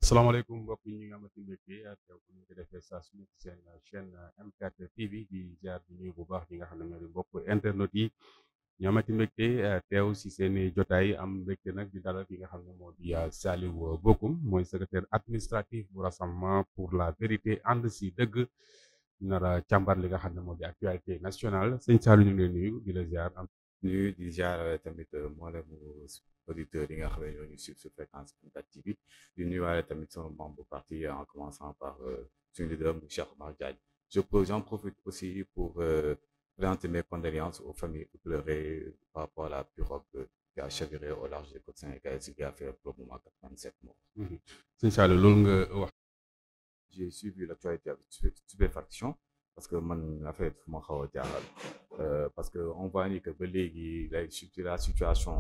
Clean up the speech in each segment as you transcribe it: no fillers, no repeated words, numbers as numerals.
salaamaaleykum mbokk yi ñu ngi amati mbégte ak yow bu ñu ko defee saa su nekk seen chaîne M4 TV di jaar di nuyu bu baax ñi nga xam ne ñoo di mbokk internet yi ñu amati mbégte teew si seen i jotaay am mbégte nag di dalal ki nga xam ne moo di Saliou Bokoum mooy secrétaire administratif bu rassemblement pour la vérité ànd si dëgg nar a càmbar li nga xam ne moo di actualité nationale sëñ Saliou ñu ngi lay nuyu di la ziar am. nuyu di ziar tamit mboolemu auditeurs yi nga xam ne ñoo ñu suivre sur fréquence M4 TV di nuyuwaale tamit sama membre parti en commençant par suñu leader mu Cheikh Oumar Diagne. J'en profite aussi pour présenter mes condoléances aux familles éplorées par rapport à la pirogue qui a chaviré au large des côtes sénégalaises qui a fait pour le moment 87 morts. sëñ Saliou loolu nga wax. J'ai suivi l'actualité avec stupéfaction parce que man affaire fu ma xaw a jaaxal parce que on voit ni que ba léegi la situation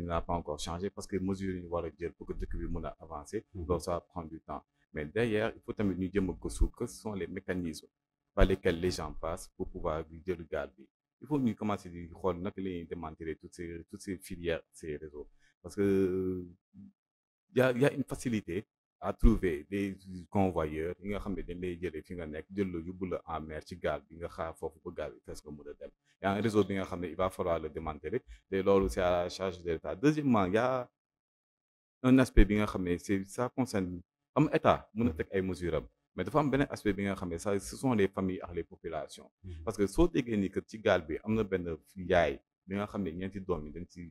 n'a pas encore changé parce que mesures yi ñu war a jël pour que dëkk bi mën a avancer donc ça va prendre du temps mais derrière il faut tamit ñu jëm a gëstu que ce sont les mécanismes par lesquels les gens passent pour pouvoir di jël gaal bi il faut ñu commencer di xool naka la ñuy démanteler toutes ces filières ces réseaux parce que y a une facilité à trouver des convoyeurs yi nga xam ne dañ lay jëlee fi nga nekk jël la yóbbu la en mer ci gaal bi nga xaar foofu ba gaal bi fees nga mën a dem y a un réseau bi nga xam ne il va falloir le démanteler te loolu c'est à la charge de l'État. Deuxièmement y a un aspect bi nga xam ne ça concerne am état mën a teg ay mesures am mais dafa am beneen aspect bi nga xam ne ça ce sont les familles ak les populations parce que soo déggee ni que ci gaal bi am na benn yaay bi nga xam ne ñeenti doom yi dañ ci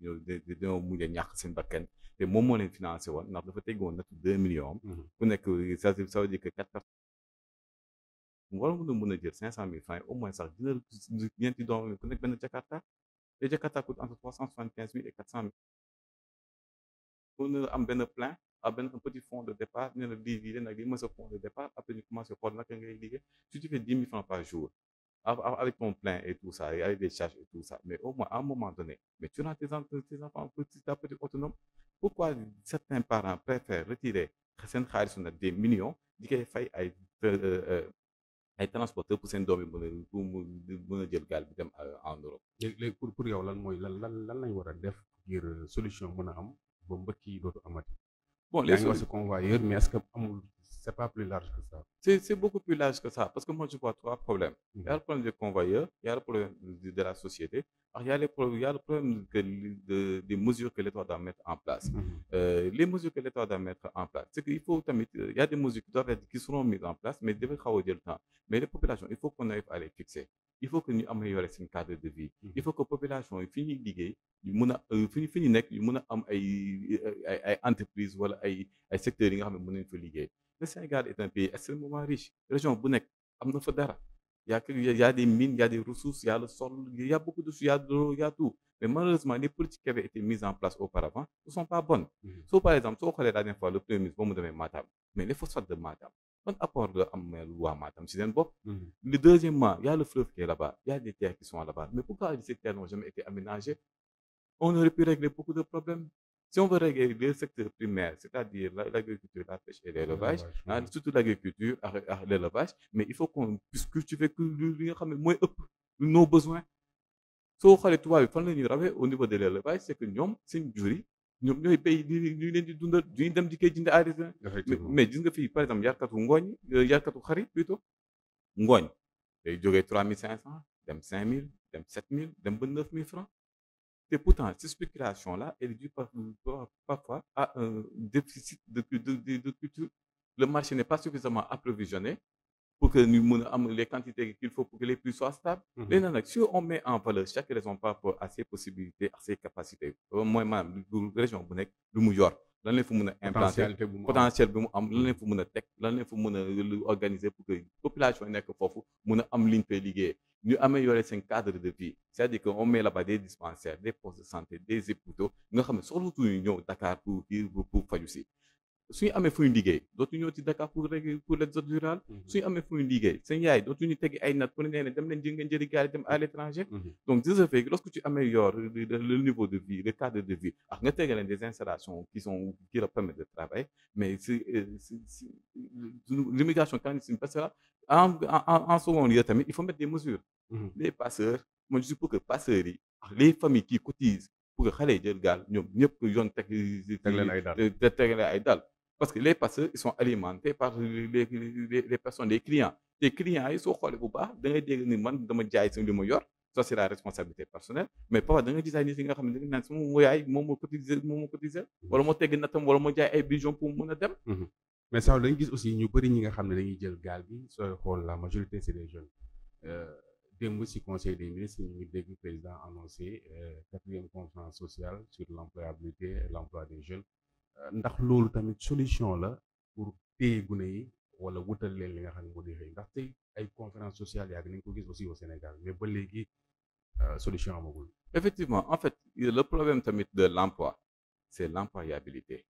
dañoo mujj a ñàkk seen bakkan te moom moo leen financé woon ndax dafa teggoon nattu 2 millions. ku nekk ça veut dire que 4 personnes war mën a jël 500 000 francs au moins sax dina ñeenti doom yi ku nekk benn Jakarta te Jakarta coûte entre 375 000 et 400 000. mën na am benn plein ak benn un petit fonds de départ ne la lii nag lii mooy sa fonds de départ après ñu commencé xool naka ngay liggéey si tu fais 10 000 francs par jour avec ton plein et tout ça et avec des charges et tout ça mais au moins à un moment donné mais tu rends tes enfants petit à petit autonomes. Pourquoi certains parents préfèrent retirer seen xaalisu nag des millions di koy fay ay transporteurs pour seen doom yi mën a jël gaal bi dem en Europe. léegi pour yow lan mooy lan lañ war a def ngir solution mën a am ba mbëkk yi dootu amati. Bon, yaa ngi wax si convoyeur mais est-ce que amul c'est pas plus large que ça. C'est beaucoup plus large que ça parce que moi je vois trois problèmes. Il y a le problème des convoyeurs, il y a le problème de la société, alors il y a le problème des mesures que l'État doit mettre en place. Les mesures que l'État doit mettre en place, c'est qu'il faut il y a des mesures qui seront mises en place, mais devraient xaw a jël temps. Mais les populations, il faut qu'on arrive à les fixer. Il faut que ñu améliorer seen cadre de vie. Il faut que population yi fi ñuy liggéey ñu mën a fi ñu nekk ñu mën a am ay entreprises wala ay secteurs yi nga xam ne mën nañu fa liggéey. Le Sénégal est un pays extrêmement riche région bu nekk am na fa dara y a des mines, y a des ressources, y a le sol, y a beaucoup de choses, y a de l'eau, y a tout. Mais malheureusement les politiques qui avaient été mises en place auparavant ne sont pas bonnes. Par exemple soo xoolee la dernière fois le premier ministre ba mu demee Matam mais les phosphates de Matam ban apport la am waa Matam si seen bopp. Le deuxièmement y a le fleuve qui est là-bas, y a des terres qui sont là-bas, mais pourquoi ces terres n'ont jamais été aménagées? On aurait pu régler beaucoup de problèmes. Si on veut régler les secteurs primaires, c'est-à-dire l'agriculture, la pêche et l'élevage, surtout l'agriculture et l'élevage, mais il faut qu'on puisse cultiver li nga xam ne mooy ëpp nos besoins. Soo xoolee tubaab yi fan la ñuy rawee au niveau de l'élevage, c'est que ñoom seen jur yi ñoom ñooy béy ñu leen di dundal duñu dem di koy jënd à l'extérieur. Mais gis nga fii par exemple yarkatu ngooñ yarkatu xari plutôt ngooñ day jógee 3500 dem 5000 dem 7000 dem ba 9000 francs. Et pourtant, cette spéculation-là, elle est due parfois à un déficit de culture. Le marché n'est pas suffisamment approvisionné pour que nous ayons les quantités qu'il faut pour que les prix soient stables. Maintenant, si on met en valeur chaque raison par rapport à ses possibilités, à ses capacités, moi, la région bu nekk lu mu yor lan lañ fa mën a implanter potentiel bi mu am lan lañ fa mën a teg lan lañ fa mën a organiser pour que population yi nekk foofu mën a am liñ fay liggéey. Ñu améliorer seen cadre de vie, c'est-à-dire que on met là-bas des dispensaires, des postes de santé, des hôpitaux nga xam ne soxlatuñu ñëw Dakar pour faju si. Suñu amee fu ñu liggéey dootuñu ñëw ci Dakar pour l'exode rural. Suñu amee fu ñu liggéey seen yaay dootuñu tegi ay nat pour ne leen dem leen ngeen jëli gaal dem à l'étranger. Donc de ce fait lorsque tu améliores le niveau de vie, le cadre de vie ak nga tege leen des installations qui leur permettent de travailler, mais l'immigration clandestine parce que là en second lieu tamit il faut mettre des mesures. Les passeurs moi je suis pour que passeurs yi ak les familles qui cotisent pour que xale yi jël gaal ñoom ñëpp yoon teg leen ay dal. parce que les passeurs ils sont alimentés par les personnes les clients te clients yi soo xoolee bu baax da ngay dégg ni man dama jaay sama li ma yor ça c'est la responsabilité personnelle mais parfois da nga gis ay nit yi nga xam ne da nga naan sama yaay moom moo cotiser wala moo tegg natam wala moo jaay ay bijoux pour mën a dem. mais ça dañu gis aussi ñu bëri ñi nga xam ne dañuy jël gaal bi sooy xool la majorité c'est des jeunes démb ci conseil des ministres ñu ngi dégg président annoncé 4e conférence sociale sur l'employabilité et l'emploi des jeunes ndax loolu tamit solution la pour téye gune yi wala wutal leen li nga xam ne moo di xëy ndax tey ay conférence sociale yàgg nañ ko gis aussi au Sénégal mais ba léegi solution amagul. Effectivement, en fait, le problème tamit de l'emploi, c'est l'employabilité.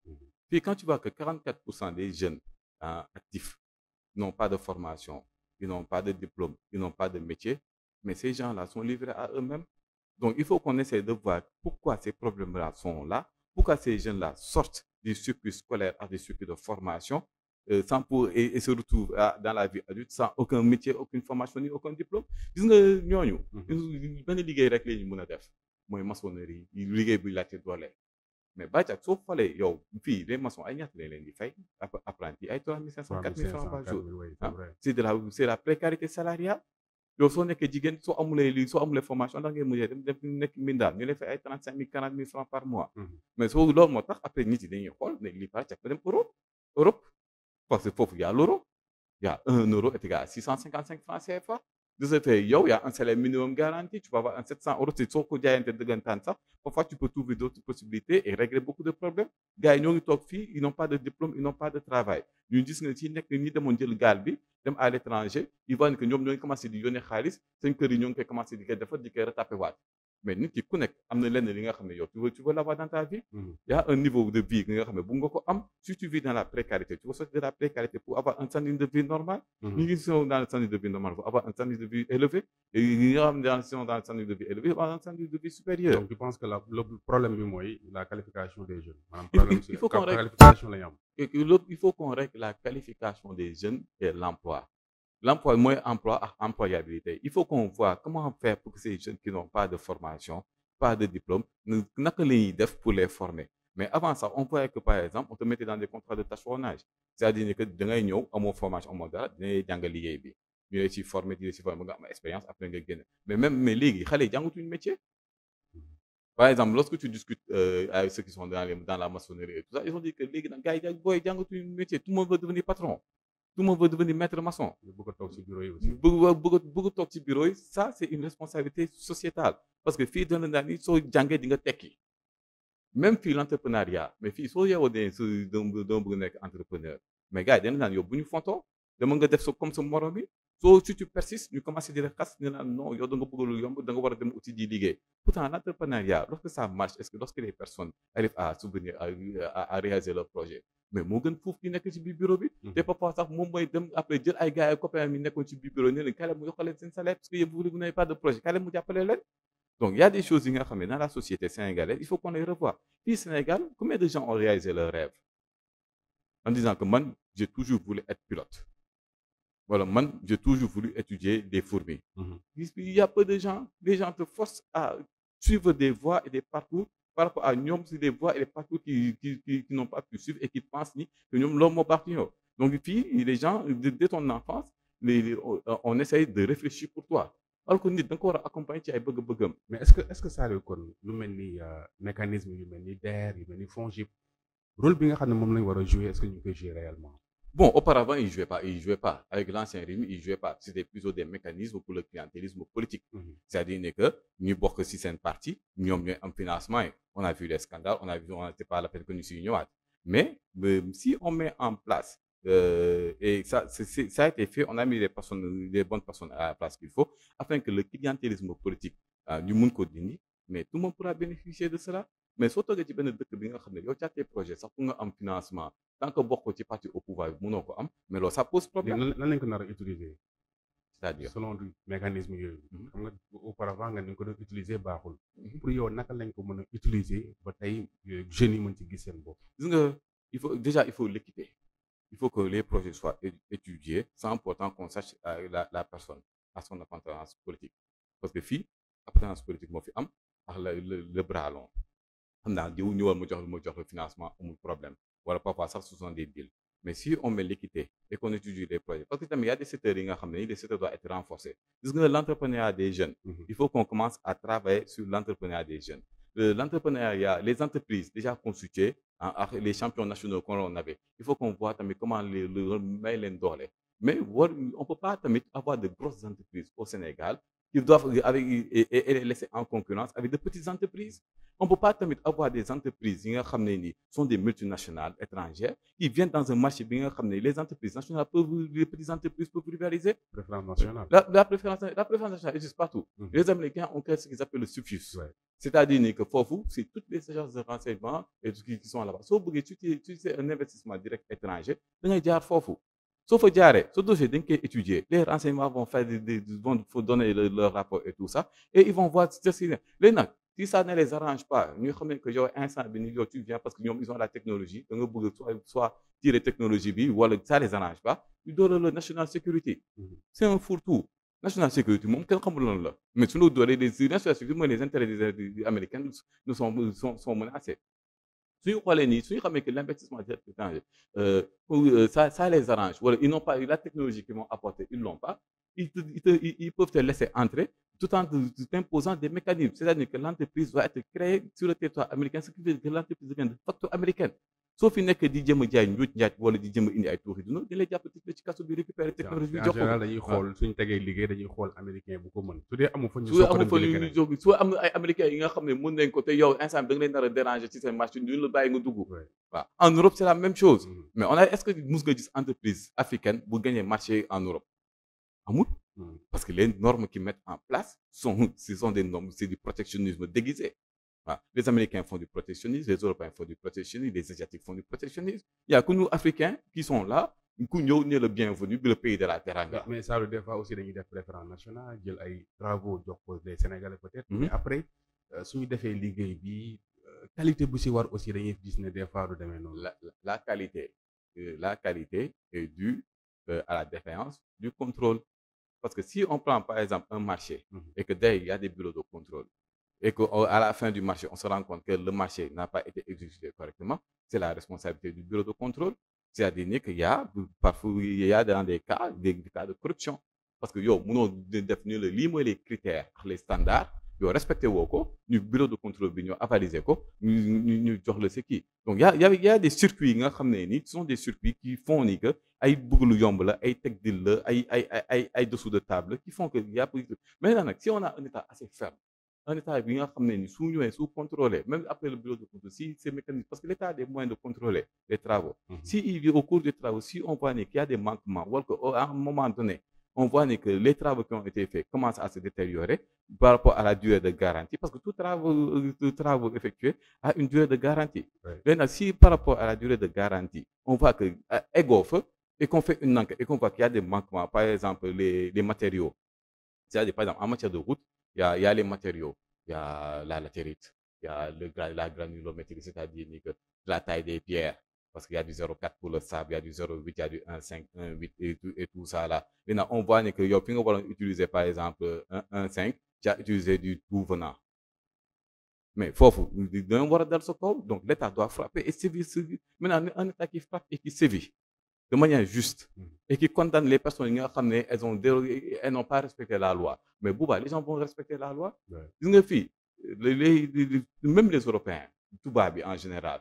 Puis quand tu vois que 44% des jeunes actifs n'ont pas de formation, ils n'ont pas de diplôme, ils n'ont pas de métier, mais ces gens-là sont livrés à eux-mêmes. Donc il faut qu'on essaie de voir pourquoi ces problèmes-là sont là, pourquoi ces jeunes-là sortent du circuit scolaire à des circuits de formation et se retrouvent dans la vie adulte sans aucun métier, aucune formation ni aucun diplôme. Gis nga ñooñu benn liggéey rek la ñu mën a def mooy maçonnerie liggéey buy laajte doole mais bàyyi soo xoolee yow fii les maçons ay ñaata lañ leen di fay apprenti ay 3500 4000 francs par jour c'est la précarité salariale. yow soo nekkee jigéen soo amulee formation ndax ngay mujjee dem nekk mbindaan ñu lay fay ay 35 000 40 000 francs par mois. mais soo loolu moo tax après nit yi dañuy xool ne lii pare ca dem Europe parce que foofu y a l'euro y a 1 euro est égal à 655 francs CFA. de ce fait yow y a un salaire minimum garanti tu peux avoir un 700 euros te soo ko jaayante dëggantaan sax parfois tu peux trouver d'autres possibilités et régler beaucoup de problèmes. gars yi ñoo ngi toog fii ils n'ont pas de diplôme ils n'ont pas de travail ñu gis nga ci nekk ñi demoon jël gaal bi dem à l'étranger ils voient que ñoom ñoo ngi commencé di yónnee xaalis seen kër yi ñoo ngi koy commencé di koy defar di koy retapé waat mais nit ki ku nekk am na lenn li nga xam ne yow tu veux l'avoir dans ta vie. Il y a un niveau de vie nga xam ne bu nga ko am si tu vis dans la précarité tu veux sortir de la précarité pour avoir un standard de vie normal. ñi ngi sont dans le standard de vie normal pour avoir un standard de vie élevé et ñi nga xam ne sont dans le standard de vie élevé avoir un standard de vie supérieur. donc je pense que le problème bi mooy la qualification des jeunes. maanaam problème il faut qu'on règle qualification la ñu am. il faut qu'on règle la qualification des jeunes et l'emploi. L'emploi, moins emploi à employabilité. Il faut qu'on voit comment faire pour que ces jeunes qui n'ont pas de formation, pas de diplôme, naka la ñuy def pour les former. Mais avant ça, on voyait que par exemple, on te mettait dans des contrats de tâcheronnage. C'est-à-dire que da ngay ñëw amoo formation amoo dara dinañ jàngal liggéey bi ñu lay ci former di la ci former nga am expérience après nga génn mais léegi xale yi jàngatuñu métier. Par exemple, lorsque tu discutes avec ceux qui sont dans la maçonnerie et tout ça, ils ont dit que léegi nag gars yi booy jàngatuñu métier tout le monde veut devenir patron. Tout le monde veut devenir maître maçon. bëgg a toog ci bureau yi aussi. bëgg a toog ci bureau yi ça c'est une responsabilité sociétale parce que fii dana daan ni soo jàngee di nga tekki même fii l'entrepreneuriat mais fii soo yeewoo dama bëgg nekk entrepreneur mais gars yi dana daan yow bu ñu fontoo dama nga def sa comme sa morom bi si tu persistes ñu commencé di la xas ñu naan non yow da nga bëgg lu yomb da nga war a dem uti di liggéey pourtant l'entrepreneuriat lorsque ça marche est-ce que lorsque les personnes arrivent à subvenir à réaliser leur projet mais moo gën foofu ki nekk ci biir bureau bi. te parfois sax moom mooy dem après jël ay gars ay copains mi nekkoon ci biir bureau ne leen kaale mu yokkal leen seen salaire parce que yéen vous n'avez pas de projet kaale mu jàppale leen. donc il y a des choses yi nga xam ne dans la société sénégalaise il faut qu'on les revoie fii Sénégal combien de gens ont réalisé leur rêve en disant que man j'ai toujours voulu être pilote wala man j'ai toujours voulu étudier des fourmis. Il y a peu de gens les gens te forcent à suivre des voies et des parcours par rapport à ñoom c'est des voies et des parcours qui n'ont pas pu suivre et qui pensent ni que ñoom loolu moo baax ci ñoom donc fii les gens dès ton enfance on essaye de réfléchir pour toi alors que nit da nga ko war a accompagner ci ay bëgg-bëggam. mais est-ce que ça kon lu mel ni mécanisme yu mel ni DER yu mel ni FONGIP rôle bi nga xam ne moom lañu war a jouer est-ce que ñu ngi koy jouer réellement. Bon, auparavant, ils jouaient pas. Avec l'ancien régime, ils jouaient pas. C'était plutôt des mécanismes pour le clientélisme politique. C'est-à-dire que nous, pour que si c'est une partie, nous avons un financement. On a vu les scandales, on n'était pas à la peine que nous soyons. Mais si on met en place, et ça a été fait, on a mis les bonnes personnes à la place qu'il faut, afin que le clientélisme politique, du monde continue, mais tout le monde pourra bénéficier de cela. Mais surtout que tu as dëkk bi nga xam ne yow ci tes projets sax pour nga am financement tant que bokk ci parti au pouvoir bi mënoo ko am mais loolu ça pose problème. lan lañ ko nar a utiliser. c'est-à-dire selon mécanisme yooyu. xam nga auparavant nga ni ko doon utiliser baaxul. pour yow naka lañ ko mën a utiliser ba tey jeunes yi mën ci gis seen bopp. gis nga il faut l'équiper. Il faut que les projets soient étudiés sans pourtant qu'on sache la personne à son appartenance politique parce que fii appartenance politique moo fi am ak le bras long. xam naa diw ñëwal ma jox le financement amul problème Voilà, parfois ça, ce sont des deals. Mais si on met l'équité et qu'on étudie les projets, parce que il y a des secteurs, les secteurs doivent être renforcés. L'entrepreneuriat des jeunes, il faut qu'on commence à travailler sur l'entrepreneuriat des jeunes. L'entrepreneuriat, les entreprises déjà constituées, les champions nationaux qu'on avait, il faut qu'on voit comment les mettre les dorés. Mais on ne peut pas avoir de grosses entreprises au Sénégal qui doivent et les laisser en concurrence avec de petites entreprises. On ne peut pas avoir des entreprises qui sont des multinationales étrangères qui viennent dans un marché bien les entreprises nationales peuvent, les petites entreprises peuvent rivaliser. Préférence nationale. La préférence nationale existe partout. Les Américains ont créé ce qu'ils appellent le SUFUS. Ouais. C'est-à-dire que pour c'est toutes les agences de renseignement et qui sont là-bas. Sauf que tu sais un investissement direct étranger, il y a Fofu. Sauf que ce dossier étudier, les renseignements vont faire vont donner leur rapport et tout ça, et ils vont voir si ça ne les arrange pas, nous savons que tu viens parce qu'ils ont la technologie, soit tirer technologie, ou ça ne les arrange pas, ils donnent le national security. C'est un fourre-tout. National security, mais si nous donnons les national security, les intérêts des Américains nous sont menacés. Si vous voulez que l'investissement direct étranger, ça les arrange. Ils n'ont pas la technologie qu'ils vont apporter, ils ne l'ont pas. Ils peuvent te laisser entrer tout en t'imposant des mécanismes. C'est-à-dire que l'entreprise doit être créée sur le territoire américain, ce qui veut dire que l'entreprise devient de facto américaine. Sauf qu'il n'est que di jëm a jaay njuuj njaaj wala di jëm a indi ay tuuxi duna di lay jàpp ci kaso bi récupérer technologie bi jox ko. En général dañuy xool suñu tegee liggéey dañuy xool américain bu ko mën su dee amu fa ñu jóg su am ay américains yi nga xam ne mën nañ ko te yow instant da nga leen nar a déranger ci seen marché ñu la bàyyi nga dugg. waaw en Europe c'est la même chose. Mais est-ce que mus nga gis entreprise africaine bu gagner marché en Europe amul. Parce que les normes qu'ils mettent en place ce sont des normes, c'est du protectionnisme déguisé. Les Américains font du protectionnisme, les Européens font du protectionnisme, les Asiatiques font du protectionnisme. Il n'y a que nous, Africains, qui sont là. Nous sommes le bienvenu, le pays de la teranga. Mais ça, des fois aussi, il y a des préférences nationales, il y a des travaux des Sénégalais peut-être. Mais après, si nous faisons des qualité aussi, des fois, la qualité est due à la défaillance du contrôle. Parce que si on prend par exemple un marché et que derrière il y a des bureaux de contrôle, et qu'à la fin du marché, on se rend compte que le marché n'a pas été exécuté correctement, c'est la responsabilité du bureau de contrôle. C'est-à-dire qu'il y a parfois dans des cas de corruption. Parce que nous définir les critères, les standards, nous respecter le bureau de contrôle, nous avaliser, nous jox le qui. Donc il y a des circuits, ce sont des circuits qui font que ay bëgg lu yomb la ay teg dil la ay dessous de table qui font que il y a maintenant si on a un état assez ferme, un état bi nga xam ne ni su ñëwee su contrôler même après le bureau de contrôle si ces mécanismes parce que l'état a des moyens de contrôler les travaux. Si au cours des travaux si on voit qu'il y a des manquements ou qu'à un moment donné on voit que les travaux qui ont été faits commencent à se détériorer par rapport à la durée de garantie parce que tout travaux effectués a une durée de garantie. Maintenant si par rapport à la durée de garantie on voit que et qu'on fait une enquête et qu'on voit qu'il y a des manquements, par exemple les matériaux. C'est-à-dire, par exemple, en matière de route, il y a les matériaux, il y a la latérite, il y a la granulométrie, c'est-à-dire la taille des pierres, parce qu'il y a du 0,4 pour le sable, il y a du 0,8, il y a du 1,5, 1,8 et tout ça là. Maintenant, on voit que si on va utiliser par exemple 1,5, tu as utilisé du tout venant. Mais il faut voir dans ce cas, donc l'État doit frapper et sévir. Maintenant, un État qui frappe et qui sévit de manière juste et qui condamne les personnes qui elles n'ont pas respecté la loi. Mais les gens vont respecter la loi. Même les Européens, tout en général,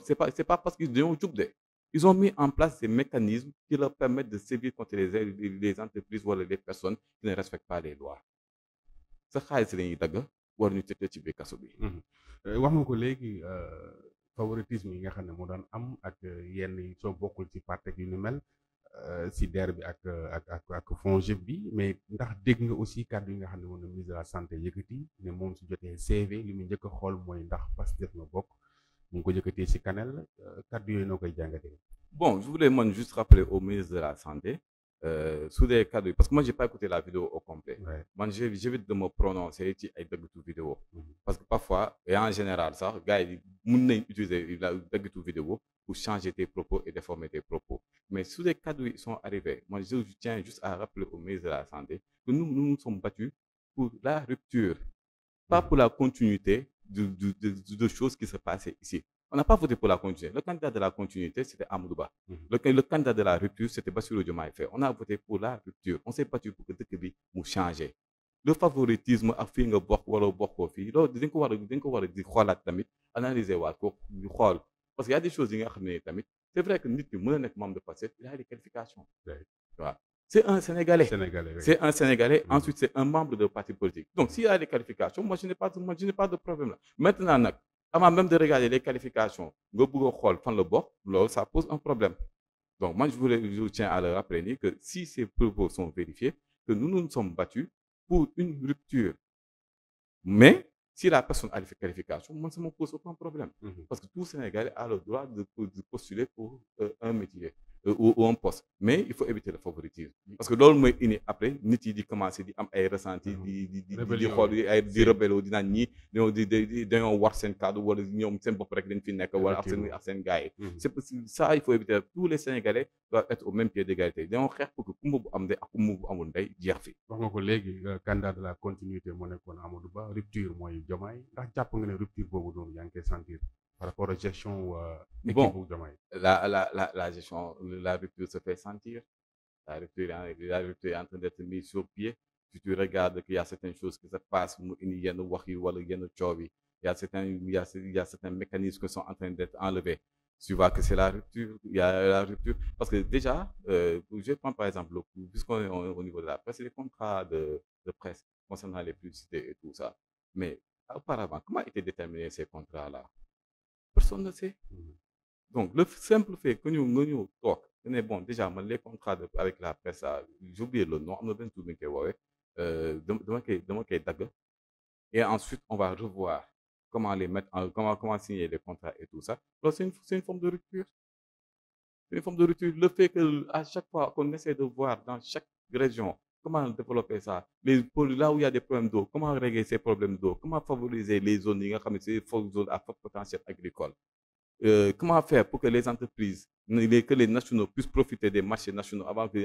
c'est pas parce qu'ils ont jugé. Ils ont mis en place des mécanismes qui leur permettent de sévir contre les entreprises ou les personnes qui ne respectent pas les lois. C'est ça que c'est war ñu tëj ci biir kaso bi. wax nga ko léegi favoritisme yi nga xam ne moo daan am ak yenn soo bokkul ci parti yu ni mel si DER bi ak FONGIP bi mais ndax dégg nga aussi kàddu yi nga xam ne moom la ministre de la santé yëkkati ne moom su jotee CV li mu njëkk a xool mooy ndax Pastef nga bokk mu ngi ko yëkkatee si Kanel kàddu yooyu noo koy jàngatee. Bon, je voulais juste rappeler au ministre de la santé. Sous des cadres, parce que moi j'ai pas écouté la vidéo au complet. Moi j'évite de me prononcer sur les vidéo parce que parfois et en général ça gars ils peuvent utiliser la vidéo pour changer tes propos et déformer tes propos. Mais sous des cadres ils sont arrivés. Moi je tiens juste à rappeler au ministre de la santé que nous nous sommes battus pour la rupture, pas pour la continuité de choses qui se passaient ici. On n'a pas voté pour la continuité. Le candidat de la continuité, c'était Amadou Ba. Le candidat de la rupture, c'était Bassirou Diomaye Faye. On a voté pour la rupture. On s'est battu pour que dëkk bi mu changer. Le favoritisme ak fii nga bokk wala bokkoo fii loolu dañ ko war a di xoolaat tamit analyser waat ko di xool parce que y a des choses yi nga xam ne tamit c'est vrai que nit ki mën na nekk membre de Pastef il a des qualifications. waaw c'est un Sénégalais. C'est un Sénégalais. Ensuite c'est un membre de parti politique. Donc s'il a des qualifications, moi je n'ai pas de problème là. Maintenant nag avant même de regarder les qualifications nga bëgg a xool fan la bokk loolu ça pose un problème. Donc moi je tiens à le rappeler que si ces propos sont vérifiés, que nous sommes battus pour une rupture. Mais si la personne a des qualifications, moi ça ne me pose aucun problème. Parce que tout Sénégalais a le droit de postuler pour un métier ou un poste. Mais il faut éviter le favoritisme. Parce que loolu mooy indi après nit yi di commencer di am ay ressenti di xool ay di rebelle di naan ñii dañoo war seen cadre wala ñoom seen bopp rek dañ fi nekk wala ak seen gars yi. C'est possible ça il faut éviter. Tous les Sénégalais doivent être au même pied d'égalité. dañoo xeex pour que kumba bu am ndey ak kumba bu amul ndey jeex fi. wax nga ko léegi candidat de la continuité moo nekkoon Amadou Ba rupture mooy Diomaye ndax jàpp nga ne rupture boobu noonu yaa ngi koy sentir par rapport à gestion équipe bu Diomaye. La gestion, la rupture se fait sentir. La rupture est en train d'être mise sur pied. Si tu regardes qu'il y a certaines choses qui se passent, il y a certains mécanismes qui sont en train d'être enlevés. Tu vois que c'est la rupture, il y a la rupture. Parce que déjà, je prends par exemple, puisqu'on est au niveau de la presse, les contrats de presse concernant les publicités et tout ça. Mais auparavant, comment étaient déterminés ces contrats-là? Personne ne sait. Donc, le simple fait que nous talk, bon, déjà, les contrats avec la presse, j'ai oublié le nom, et ensuite, on va revoir comment les mettre, comment signer les contrats et tout ça. Donc, c'est une forme de rupture. C'est une forme de rupture. Le fait qu'à chaque fois qu'on essaie de voir dans chaque région comment développer ça, là où il y a des problèmes d'eau, comment régler ces problèmes d'eau, comment favoriser les zones, ces zones à fort potentiel agricole. Comment faire pour que les entreprises, que les nationaux puissent profiter des marchés nationaux avant que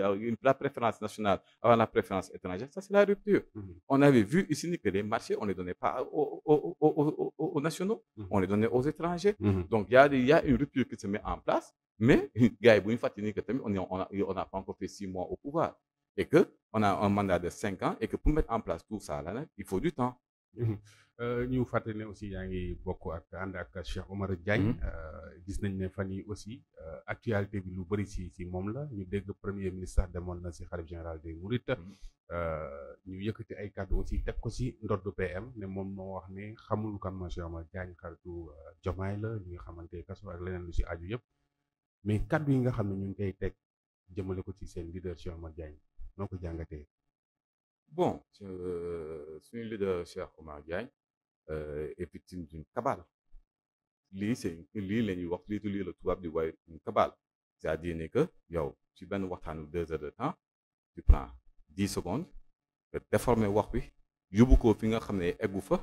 la préférence nationale, avant la préférence étrangère, ça c'est la rupture. On avait vu ici que les marchés, on ne les donnait pas aux nationaux, on les donnait aux étrangers. Donc il y a une rupture qui se met en place, mais on n'a pas encore fait 6 mois au pouvoir. Et qu'on a un mandat de 5 ans et que pour mettre en place tout ça, là, il faut du temps. ñu fàttali ne aussi yaa ngi bokk ak ànd ak Cheikh Oumar Diagne gis nañ ne fan yi aussi actualité bi lu bëri si moom la ñu dégg premier ministre demoon na si xalif général des Mourides ñu yëkkati ay kàddu aussi teg ko si ndoddu PM ne moom moo wax ne xamul kan mooy Cheikh Oumar Diagne xaritu Diomaye la ñu nga xamante kaso ak leneen lu si aju yëpp mais kàddu yi nga xam ne ñu ngi koy teg jëmale ko ci seen leader Cheikh Oumar Diagne noo ko jàngatee. Bon suñu leader Cheikh Oumar Diagne est victime d'une cabale. Lii la ñuy wax lii la tubaab di waaye une cabale. C'est-à-dire que yow ci benn waxtaanu 2 heures de temps tu prends 10 secondes nga déformer wax bi yóbbu ko fi nga xam ne eggu fa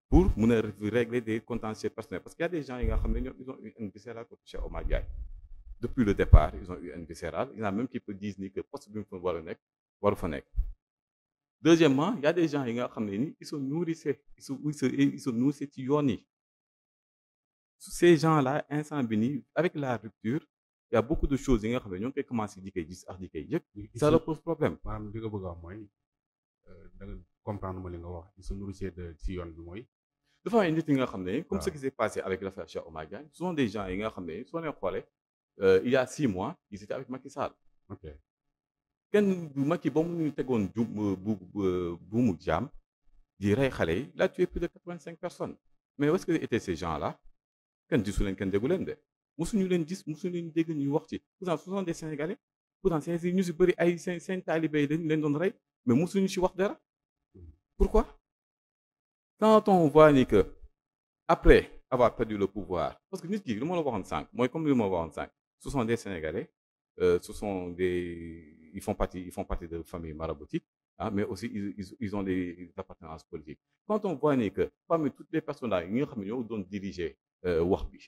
pour mun a régler des contentieux personnels parce qu'il y a des gens yi nga xam ne ñoom ils ont eu une viscérale contre Cheikh Oumar Diagne. Depuis le départ ils ont eu une viscérale. Il y en a même qui disent ni que poste bi mu fa war a nekk waru fa nekk. Deuxièmement, il y a des gens qui sont nourrissés, ils sont nourrissés ci yoon yi. Ces gens-là, instant bi nii avec la rupture, il y a beaucoup de choses yi nga xam ne ñoo ngi koy commencé di koy gis ak di koy yëg. Ça leur pose problème. maanaam li nga bëgg a wax mooy da nga comprendre ma li nga wax ils sont nourrissés ci yoon bi mooy. dafa am nit yi nga xam ne comme ce qui s'est passé avec l'affaire Cheikh Oumar Diagne, ce sont des gens yi nga xam ne soo leen xoolee il y a 6 mois ils étaient avec Macky Sall. Ok. Kenn Macky ba mu ñu tegoon buumu jaam di rey xale yi il a tué plus de 85 personnes mais où est-ce que étaient ces gens-là kenn gisu leen kenn déggu leen de mosuñu leen gis mosuñu leen dégg ñuy wax ci pourtant ce sont des Sénégalais pourtant ñu si bëri ay seen talibé yi dañ leen doon rey mais mosuñu si wax dara pourquoi quand on voit ni que après avoir perdu le pouvoir parce que nit ki li ma la waxoon sànq mooy comme li ma waxoon sànq ce sont des Sénégalais ce sont ils font partie de familles maraboutiques, hein, mais aussi ils ont des appartenances politiques. Quand on voit que parmi toutes les personnes là qui ont dirigé wax bi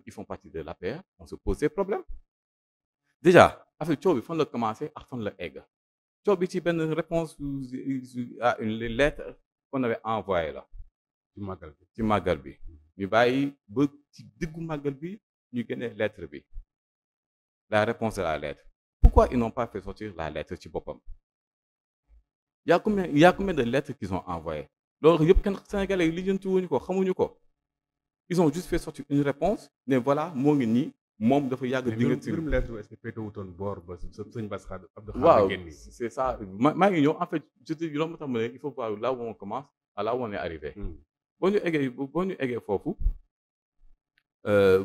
ils font partie de l'APR, on se pose des problèmes. Déjà affaire coow bi fan la commencé ak fan la egg coow bi ci benn réponse à une lettre qu'on avait envoyée là ci màggal bi ñu bàyyi ba ci diggu màggal bi ñu génnee lettre bi la réponse de la lettre. Pourquoi ils n'ont pas fait sortir la lettre ci boppam? Il y a combien de lettres qu'ils ont envoyées? loolu yëpp kenn Sénégalais yi lijjanti wuñu ko xamuñu ko. Ils ont juste fait sortir une réponse ne voilà moo ngi nii moom dafa yàgg diggante. mbirum lettre est-ce que féetewutoon boor ba sëñ Bass Abdou Khadre waaw génn. c'est ça maa ngi ñëw en fait je te loolu moo tax ma ne il faut voir là où on commence à là où on est arrivé. boo ñu eggee foofu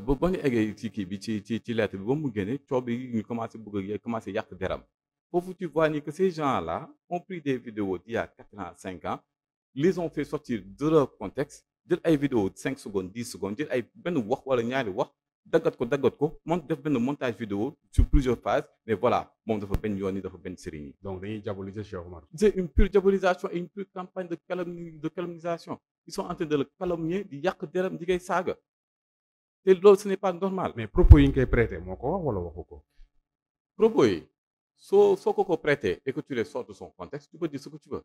boo ñu eggee ci kii bi ci lettre bi ba mu génne coow bi ñu commencé yàq deram foofu tu vois ni que ces gens-là ont pris des vidéos d'il y a 4 ans 5 ans les ont fait sortir de leur contexte jël ay vidéo 5 secondes 10 secondes jël ay benn wax wala ñaari wax daggat ko moom def benn montage vidéo sur plusieurs phases mais voilà moom dafa benn yoon yi dafa benn sëriñ yi. donc dañuy diaboliser Cheikh Omar. c'est une pure diabolisation et une pure campagne de calomnisation ils sont en train de le calomnier di yàq deram di koy saaga te loolu ce n'est pas normal. mais propos yi ñu koy prêter moo ko wax wala waxu ko. propos yi soo ko prêter et que tu les sors de son contexte tu peux dire ce que tu veux.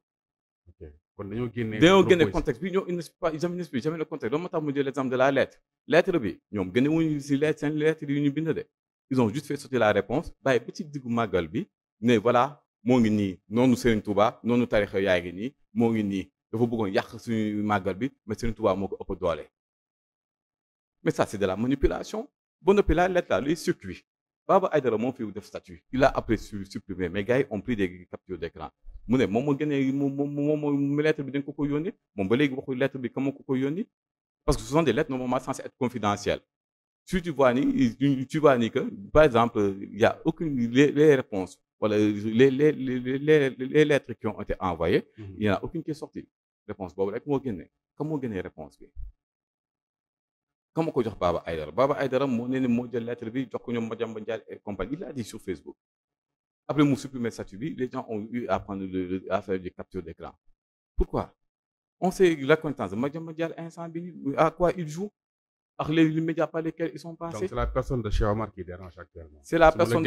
ok kon dañoo génne contexte bi ñoom n'expliquent jamais le contexte loolu moo tax mu jël l'exemple de la lettre bi ñoom génne wuñu si seen lettre yi ñu bind de ils ont juste fait sortir la réponse bàyyi ba ci diggu màggal bi ne voilà moo ngi nii noonu Serigne Touba noonu tarixa yaa ngi nii moo ngi nii dafa bëggoon yàq suñu màggal bi mais Serigne Touba moo ko ëpp doole mais ça c'est de la manipulation ba noppi la lettre là les circuits Baba Aïdara moo fi def statut il a après supprimé mais gars yi ont pris des captures d'écran mu ne moom moo génnee moom lettre bi dañ ko yónni moom ba léegi waxul lettre bi comment ko yónni parce que ce sont des lettres normalement censées être confidentielles si tu vois ni que par exemple il y a aucune les réponses wala les lettres qui ont été envoyées il y en a aucune qui est sortie réponse boobu rek moo génnee réponse bi comment ko jox Baba Aïdara moo ne moo jël lettre bi jox ko ñoom Madiambal Diagne et compagnie il a dit sur Facebook après mu supprimer statut bi les gens ont eu à prendre à faire des captures d'écran pourquoi on sait l'accointance de Madiambal Diagne instant bi à quoi il joue ak les médias par lesquels ils sont passés. donc c'est la personne de Cheikh Omar qui dérange actuellement. c'est la personne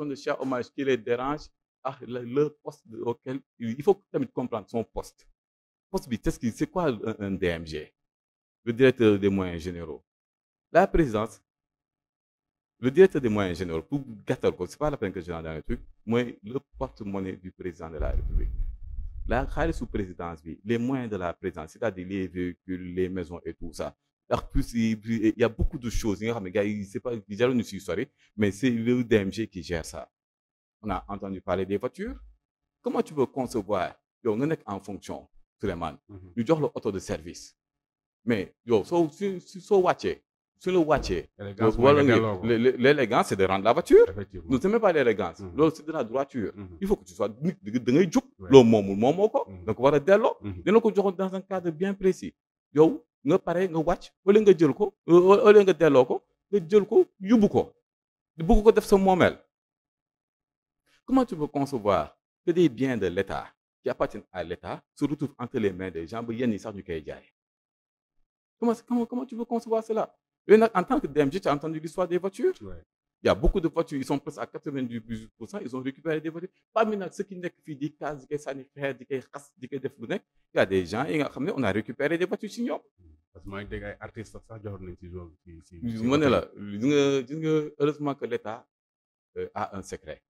de Cheikh Omar qui les dérange ak le poste auquel il faut tamit comprendre son poste bi c'est quoi un DMG le directeur des moyens généraux la présidence le directeur des moyens généraux pour gàttal ko c'est pas la peine que je rentre dans le truc mooy le porte-monnaie du président de la République la xaalisu présidence bi les moyens de la présidence c'est-à-dire les véhicules les maisons et tout ça ndax plus il y a beaucoup de choses yi nga xam ne gars yi c'est pas jarul ñu si sori mais c'est le DMG qui gère ça on a entendu parler des voitures comment tu peux concevoir yow nga nekk en fonction Souleymane ñu jox la auto de service mais yow soo wàccee su la wàccee l'élégance c'est de rendre la voiture non c'est même pas l'élégance loolu c'est de la droiture il faut que tu sois nit da ngay jub loolu moomoo ko da ko war a delloo dina ko joxoon dans un cadre bien précis yow nga pare nga wàcc wala nga jël ko wala nga delloo ko nga jël ko yóbbu ko bëgg ko def sa moomeel comment tu peux concevoir que des biens de l'État qui appartiennent à l'État se retrouvent entre les mains des gens ba yenn yi sax ñu koy jaay comment tu peux concevoir cela et en tant que DMG tu as entendu l'histoire des voitures il y a beaucoup de voitures ils sont presque à 98% ils ont récupéré des voitures parmi nag ceux qui nekk fii di casse di koy sànni xeer di koy xas di koy def lu nekk il y a des gens yi nga xam ne on a récupéré des voitures ci ñoom parce que maa ngi dégg ay artistes sax joxoon nañ ci zone ci ma ne la gis nga heureusement que l'État a un secret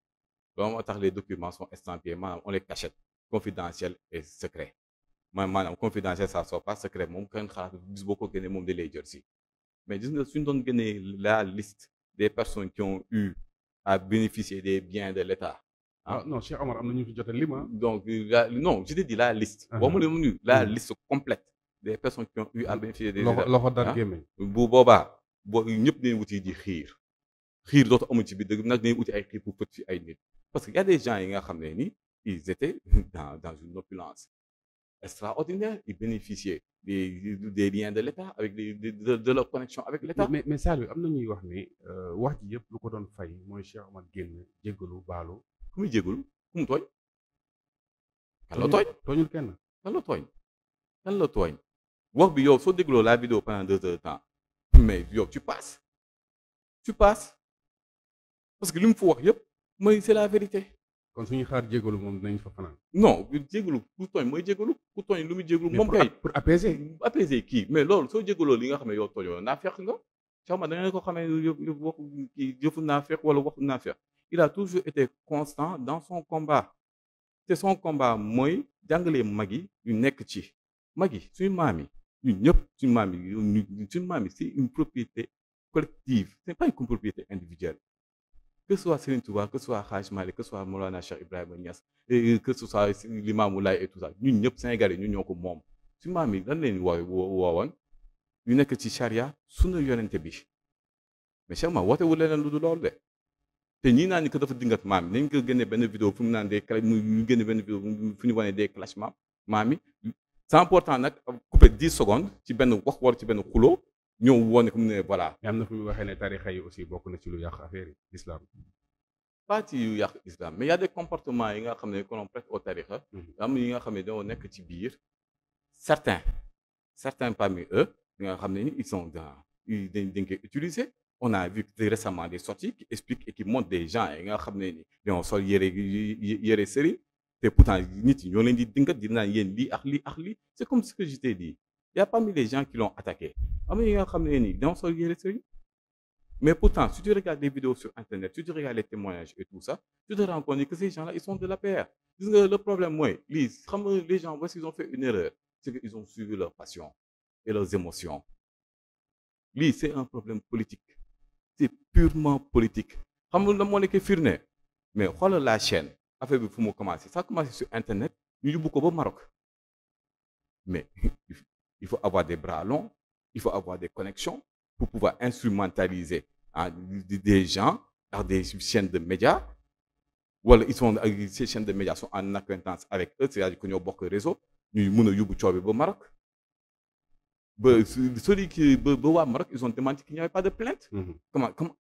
loolu moo tax les documents sont estampillés maanaam on les cachette confidentiel et secret maanaam confidentiel ça sort pas secret moom kenn xalaat bis boo ko génnee moom da lay jël si mais gis nga suñu doon génnee la liste des personnes qui ont eu à bénéficier des biens de l'État non Cheikh Omar am na ñu fi jot a lim donc non je te dis la liste boo ma leen la liste complète des personnes qui ont eu à bénéficier des loxo dar gémmiñ bu boobaa ñëpp dañuy wuti di xiir dootu amul ci biir dëgg nag dañuy wuti ay xiir pour fët fi ay nit parce que y a des gens yi nga xam ne ni ils étaient dans une opulence extraordinaire ils bénéficiaient des liens de l'État avec de leur connexion avec l'État mais Saliou am na ñuy wax ne wax ji yëpp lu ko doon fay mooy Cheikh Omar génn jéggalu baalu ku muy jéggalu ku mu tooñ kan la tooñ tooñul kenn kan la tooñ wax bi yow soo dégloo la vidéo pendant 2 heures de temps mais yow tu passes parce que li mu fa wax yëpp mooy c'est la vérité kon suñu xaar jégalu moom dinañ fa fanaan. non jégalu ku tooñ mooy jégalu ku tooñ lu muy jégalu moom kay pour apaiser. apaiser kii mais loolu soo jégaloo li nga xam ne yow tooñoo naa fekk nga xaw ma da ngeen ko xamee waxu kii jëfu naa fekk wala waxu naa fekk il a toujours été constant dans son combat te son combat mooy jàngalee mag yi ñu nekk ci mag yi suñu maam yi ñun ñëpp suñu maam yi c'est une propriété collective c'est pas une propriété individuelle. Que ce soit Serigne Touba, que ce soit Hadj Malick, que ce soit Mawlana Cheikh Ibrahima Niass, que ce soit Limamou Laye et tout ça ñun ñëpp Sénégalais ñun ñoo ko moom suñu maam yi lan leen woowoon ñu nekk ci charia sunu yonente bi mais Cheikh ma woote wu leneen lu dul loolu de te ñii naan ni que dafa dingat maam yi nañ ko génne benn vidéo fu mu naan des ñu génne benn vidéo fu ñu wane des clash maam yi c'est important nag coupé 10 secondes ci benn wax wala ci benn xuloo ñëw woon comme ne voilà. mais am na fu muy waxee ne tarixa yi aussi bokk na ci lu yàq affaire yi l'islam. pas ci yu yàq islam mais y a des comportements yi nga xam ne que l'on prête au tarixa am yi nga xam ne dañoo nekk ci biir certains parmi eux yi nga xam ne ni ils sont dañ koy utiliser on a vu récemment des sorties qui expliquent et qui montrent des gens yi nga xam ne ni dañoo sol yére sëriñ te pourtant nit yi ñoo leen di dingat di naan yéen lii ak lii c'est comme ce que je t'ai dit y a parmi les gens qui l'ont attaqué am na yi nga xam ne ni dañoo sol yére sëriñ mais pourtant si tu regardes les vidéos sur internet si tu regardes les témoignages et tout ça tu te rends compte que ces gens-là ils sont de la paix. Gis nga le problème mooy lii xam nga les gens parce qu'ils ont fait une erreur c'est qu'ils ont suivi leur passion et leurs émotions lii c'est un problème politique c'est purement politique xam nga la moo nekkee firnde mais xoolal la chaîne affaire bi fu mu commencé ça a commencé sur internet ñu yóbbu ko ba Maroc mais il faut avoir des bras longs il faut avoir des connexions pour pouvoir instrumentaliser des gens par des chaînes de médias wala ces chaînes de médias sont en acquaintance avec eux c'est-à-dire que ñoo bokk réseau ñuy mën a yóbbu coow bi ba Maroc ba waa Maroc ils ont demandé qu'il n'y avait pas de plainte.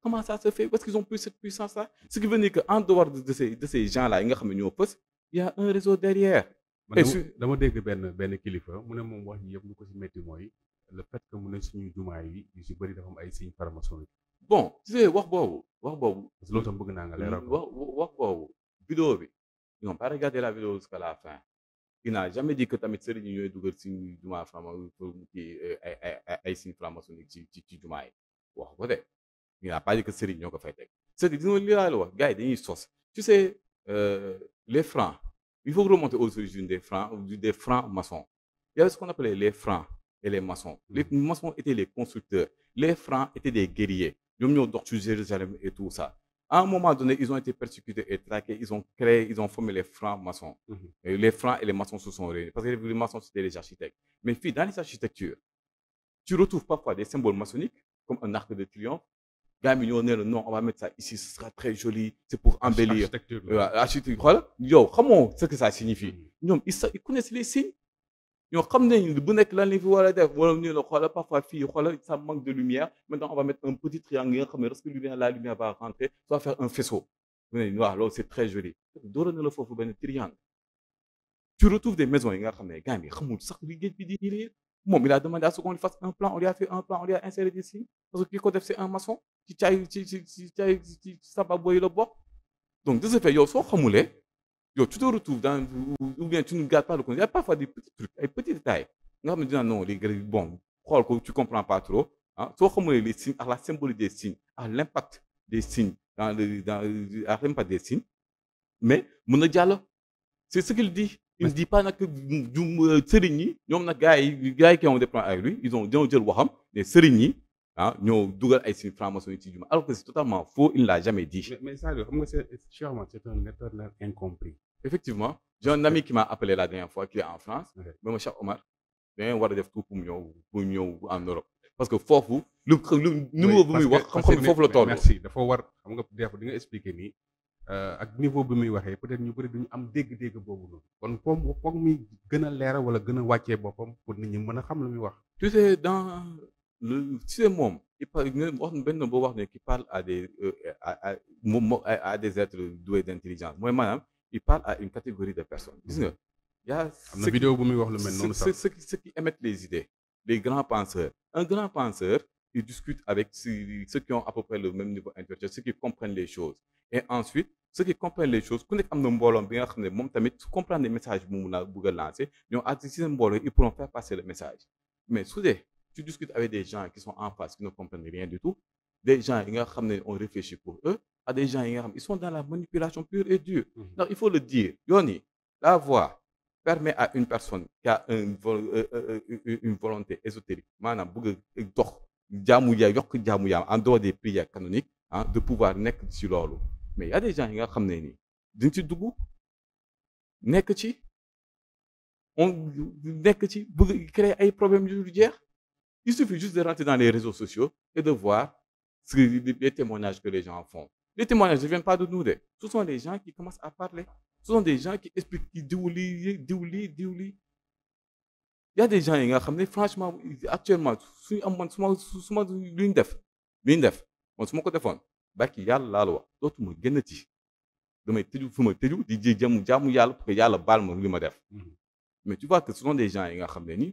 Comment ça se fait parce qu'ils ont plus cette puissance là ce qui veut dire que en dehors de ces gens là yi nga xam ne ñoo fës il y a un réseau derrière. dama dégg benn kilifa mu ne moom wax ji yëpp lu ko ci métti mooy le fait que mu ne suñu jumaa yi yu ci bëri dafa am ay signes francs-maçonniques. bon tu sais wax boobu. parce que loolu tam bëgg naa nga leeral ko. wax boobu vidéo bi ils n'ont pas regardé la vidéo jusqu'à la fin. Il n'a jamais dit que tamit sëriñ yi ñooy dugal ci jumaa ay signes francs-maçonniques ci jumaa yi wax ko de il n'a pas dit que sëriñ ñoo ko fay teg c'est-à-dire gis nga li laa la wax gars yi dañuy sos tu sais les francs il faut remonter aux origines des francs-maçons il y avait ce qu'on appelait les francs et les maçons les maçons étaient les constructeurs les francs étaient des guerriers ñoom ñoo dox ci Jérusalem et tout ça. À un moment donné, ils ont été persécutés et traqués. Ils ont formé les francs-maçons. Et les francs et les maçons se sont réunis. Parce que les maçons, c'était les architectes. Mais dans les architectures, tu retrouves parfois des symboles maçonniques, comme un arc de triomphe. Gars, millionnaire, non, on va mettre ça ici, ce sera très joli. C'est pour embellir. Architecture. Voilà. Yo, comment ce que ça signifie? Ils connaissent les signes. ñoo xam nañ bu nekk lan la fi war a def wala ñu la xoolal parfois fii xoolal ça manque de lumière maintenant on va mettre un petit triangle nga xam ne lorsque la lumière va rentrer ça va faire un faisceau waaw loolu c'est très joli doora na la foofu benn triangle tu retrouves des maisons yi nga xam ne gars yi xamul sax li géej bi di lire moom il a demandé à ce qu'on lui fasse un plan on lui a fait un plan on lui a inséré des signes parce que ki ko def c'est un maçon ci caay ci saba boy la bokk donc de ce fait yow soo xamulee Yo, tu te retrouves dans, ou bien tu ne gardes pas le compte. Il y a parfois des petits trucs, des petits détails. Non, les gars, bon, tu ne comprends pas trop. Soit comme les signes, à la symbolique des signes, à l'impact des signes, à l'impact des signes. Mais, mon dialogue, c'est ce qu'il dit. Il ne dit pas que Serigny, il y a des gars qui ont des plans avec lui, ils ont dit Waham, les Serigny, ñoo dugal ay signes francs-maçonniques ci juma alors que c'est totalement faux il ne l'a jamais dit. mais ça xam nga c'est un éternel incompris. Effectivement j'ai un ami qui m'a appelé la dernière fois qui est en France. mais Cheikh Omar dañoo war a def tout pour ñëw en Europe. parce que foofu lu niveau bi muy wax xam-xam bi foofu la toll. merci dafa war xam nga def di nga expliquer nii ak niveau bi muy waxee peut-être ñu bëri duñu am dégg-dégg boobu noonu kon foog muy gën a leeral wala gën a wàccee boppam pour nit ñi mën a xam lu muy wax. tu sais moom il parle benn boo wax ne qui parle à des êtres doués d'intelligence mooy maanaam il parle à une catégorie de personnes. gis nga am na vidéo bu muy wax lu mel noonu sax ceux qui émettent les idées les grands penseurs. Un grand penseur il discute avec ceux qui ont à peu près le même niveau intellectuel ceux qui comprennent les choses et ensuite ceux qui comprennent les choses ku nekk am na mbooloom bi nga xam ne moom tamit su comprendre les messages bu mun a bëgg a lancer ñoom à ci seen mbooloo ils pourront faire passer le message mais su dee tu discutes avec des gens qui sont en face qui ne comprennent rien du tout des gens yi nga xam ne on réfléchit pour eux à des gens yi nga xam ils sont dans la manipulation pure et dure donc il faut le dire yoon yi la voix permet à une personne qui a une volonté ésotérique maanaam bëgg a dox jaamu yaa yokk jaamu yaam en dehors des prières canoniques de pouvoir nekk ci loolu mais y a des gens yi nga xam ne nii dañ ci dugg nekk ci bëgg créer ay problèmes yu jeex il suffit juste de rentrer dans les réseaux sociaux et de voir les témoignages que les gens font. Les témoignages ne viennent pas de nous. Ce sont des gens qui commencent à parler. Ce sont des gens qui expliquent, qui disent. Il y a des gens qui ont franchement, actuellement, si je l'indef, mon suma ko defoon bàkki yàlla laa la wax dootuma génnati damay tëju fu ma tëju di jaamu yàlla pour que yàlla baal ma li ma def. Mais tu vois que ce sont des gens qui ont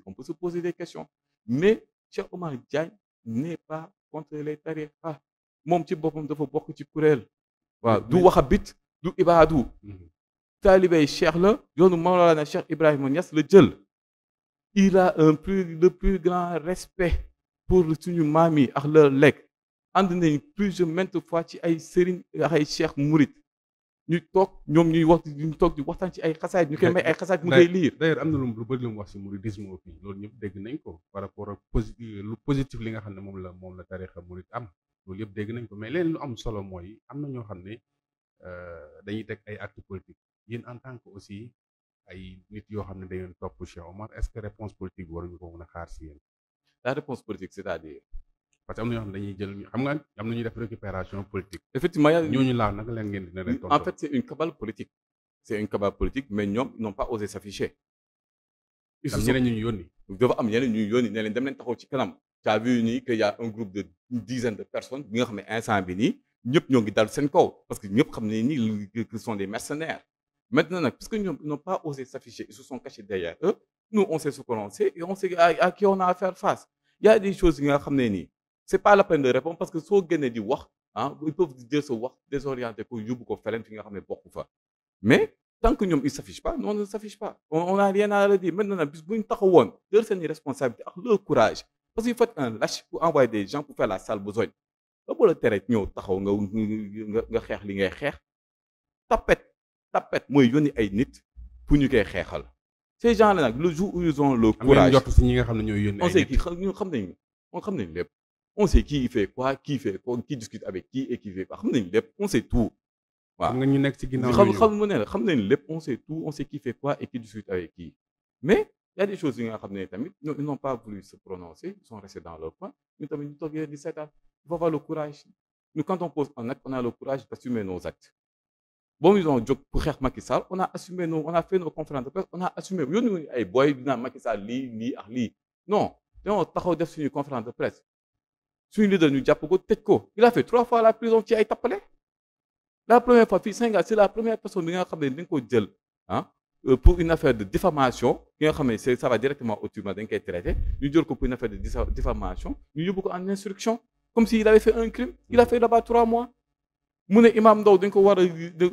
on peut se poser des questions. Mais Cheikh Oumar Diagne n'est pas contre les tariqa moom ci boppam dafa bokk ci kuréel waaw du waxabit du ibaadu taalibey cheikh la yoonu Mawlana Cheikh Ibrahima Niass la jël il a le plus grand respect pour suñu maam yi ak leur lekk ànd nañ plusieurs maintes fois ci ay sëriñ ak ay cheikh murit ñu toog ñoom ñuy toog di waxtaan ci ay xasaay ñu koy may ay xasaay mu koy liir. d'ailleurs am na lu bëri lu mu wax ci mouridisme fii loolu ñëpp dégg nañ ko par rapport ak lu positif li nga xam ne moom la tarixa murid am loolu yëpp dégg nañ ko mais leen lu am solo mooy am na ñoo xam ne dañuy teg ay actes politiques yéen en tant que aussi ay nit yoo xam ne da ngeen topp Cheikh Omar est-ce que réponse politique waruñu ko mën a xaar ci yéen. La réponse politique c'est-à-dire. parce que am na ñoo xam ne dañuy jël xam nga am na ñuy def récupération politique. Effectivement ñooñu laaw naka leen ngeen dina leen tontu. En fait c'est une cabale politique. C'est une cabale politique mais ñoom ils n'ont pas osé s'afficher. am ñeneen ñu yónni. dafa am ñeneen ñu yónni ne leen dem leen taxaw ci kanam. tu as vu nii que y a un groupe de une dizaine de personnes bi nga xam ne instant bi nii ñëpp ñoo ngi dal seen kaw parce que ñëpp xam ne nii ce sont des mercenaires. Maintenant nag puisque ñoom ils n'ont pas osé s'afficher ils se sont cachés derrière eux nous on sait ce qu'on sait et on sait à qui on a à faire face. Il y a des choses yi nga xam ne nii c'est pas la peine de répondre parce que soo génnee di wax ils peuvent jël sa wax désorienter ko yóbbu ko feneen fi nga xam ne bokku fa mais tant que ñoom ils s'affichent pas non on ne s'affiche pas on a rien à leur dire maintenant nag bis bu ñu taxawoon jël seen responsabilité ak leur courage parce qu'il faut être un lâche pour envoyer des gens pour faire la sale besogne nga bu la tere ñëw taxaw nga xeex li ngay xeex tapet mooy yónni ay nit pour ñu koy xeexal ces gens là nag le jour où ils ont le courage am si ñi nga xam ne ñooy yónni ay nit on sait qui xam nañ lépp on sait qui fait quoi qui discute avec qui et qui fait quoi xam nañ lépp on sait tout waaw nga ñu nekk ci ginnaaw xam nañ lépp on sait tout on sait qui fait quoi et qui discute avec qui mais il y a des choses yi nga xam ne tamit ils n'ont pas voulu se prononcer ils sont restés dans leur coin ñu tamit ñu toog di seetaan il faut avoir le courage nous quand on pose un acte on a le courage d'assumer nos actes bon ils ont jóg pour xeex Macky Sall on a assumé on a fait nos conférences de presse on a assumé yónni ay boy dinaa Macky Sall lii ak lii non dañoo taxaw def suñu conférence de presse suñu leader ñu jàpp ko tëj ko il a fait 3 fois la prison ci ay tappale la première fois fii Sénégal c'est la première personne bi nga xam ne dañ ko jël pour une affaire de diffamation ki nga xam ne ça va directement au tribunal dañ koy traité ñu jël ko pour une affaire de diffamation ñu yóbbu ko en instruction comme s'il avait fait un crime il a fait là-bas 3 mois mu ne Imam Ndao dañ ko war a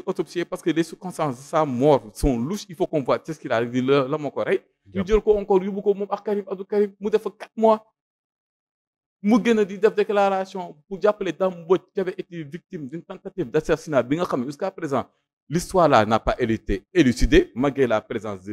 autopsier parce que les circonstances de sa mort sont louches il faut qu'on voit qu'est-ce qu'il a dit la moo ko rey ñu jël ko encore yóbbu ko moom ak Abdou Karim mu def fa 4 mois mu gën a di def déclaration pour jàppale Dame Mbodj qui avait été victime d'une tentative d'assassinat bi nga xam ne jusqu'à présent l'histoire là n'a pas été élucidée malgré la présence de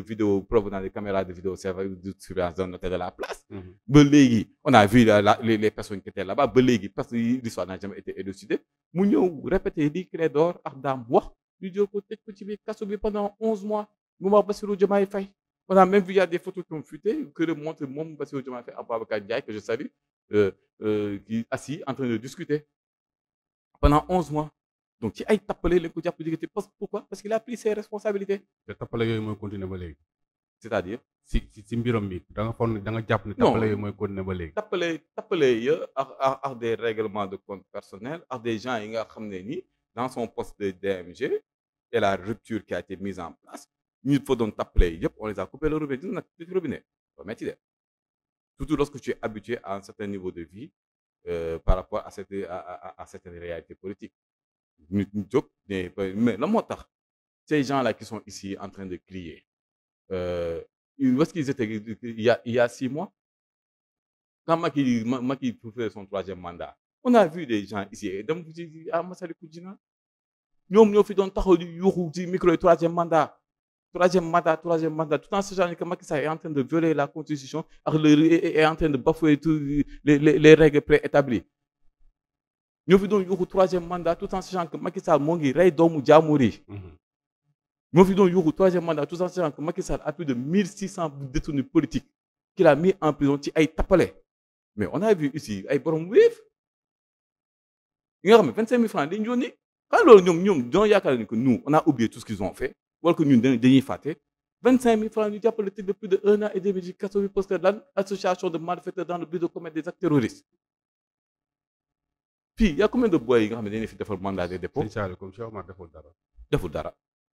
vidéos provenant des caméras de vidéosurveillance d'un hôtel de la place. ba léegi on a vu les personnes qui étaient là-bas ba léegi parce que l'histoire n'a jamais été élucidée mu ñëw répéter lii Clédor ak Dame wax ñu jël ko tëj ko ci biir kaso bi pendant 11 mois mu wax Bassirou Diomaye Faye. On a même vu il y a des photos qui ont fuité que montre moom Bassirou Diomaye Faye Ababacar Ndiaye que je salue qui assis en train de discuter pendant 11 mois. Donc ci ay tappale lañ ko jàpp liggéey pourquoi parce qu'il a pris ses responsabilités. te tappale yooyu mooy continuer ba léegi. c'est-à-dire. si mbiram mi da nga foog da nga jàpp ne. tappale yooyu mooy continuer ba léegi. tappale ya ak des règlements de compte personnel ak des gens yi nga xam ne ni dans son poste de DMG et la rupture qui a été mise en place ñu fa doon tappale yëpp on les a coupé le robinet dina nag ci robinet ba metti de surtout lorsque tu es habitué à un certain niveau de vie par rapport à certaines réalités politiques. ñu jóg mais lan moo tax ces gens-là qui sont ici en train de crier où est-ce qu'ils étaient il y a 6 mois quand Macky faisait son 3e mandat on a vu des gens ici dem ci à Massalikul Jinaan ñoom ñoo fi doon taxaw di yuuxu ci micro yi 3e mandat tout en sachant que Macky Sall est en train de violer la constitution ak est en train de bafouer tous les règles préétablies ñoo fi doon yuuxu 3e mandat tout en sachant que Macky Sall moo ngi rey doomu jaamur yi ñoo fi doon yuuxu 3e mandat tout en sachant que Macky Sall a plus de 1600 détenus politiques qu'il a mis en prison ci ay tappale mais on a vu ici ay borom Wave yi nga xam ne 25 000 francs dañu yónni quand loolu ñoom dañoo yaakaar ni que nous on a oublié tout ce qu'ils ont fait wala que ñun dañuy fàtte 25 000 francs ñu jàppale tëj de plus de 1 an et demi ci kaso bi parce que lan association de malfaiteurs dans le but de commettre des actes terroristes fii y a combien de boy yi nga xam ne dañuy fi defal mandat de dépôt. comme Cheikh Omar deful dara.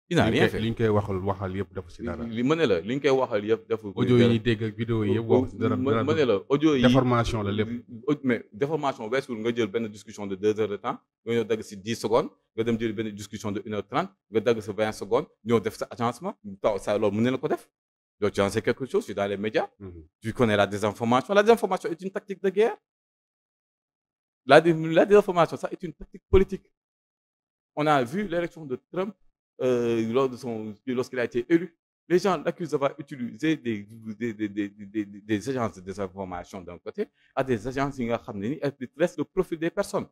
il n'a rien fait li ñu koy waxal yëpp defu si dara. li ma ne la li ñu koy waxal yëpp defu. audio yi ñuy dégg ak vidéo yi yëpp wax si dara. ma ne la audio yi déformation la lépp. mais déformation weesul nga jël benn discussion de 2 heures de temps nga ñëw dagg si 10 secondes nga dem jël benn discussion de 1 heure 30 nga dagg sa 20 secondes ñëw def sa agencement taw ça loolu mën na la ko def. donc tu en sais quelque chose dans les médias. Tu connais la désinformation. La désinformation est une tactique de guerre. La désinformation, ça est une tactique politique. On a vu l'élection de Trump lorsqu'il a été élu. Les gens l'accusent d'avoir utilisé des agences de désinformation d'un côté à des agences qui laissent le profil des personnes.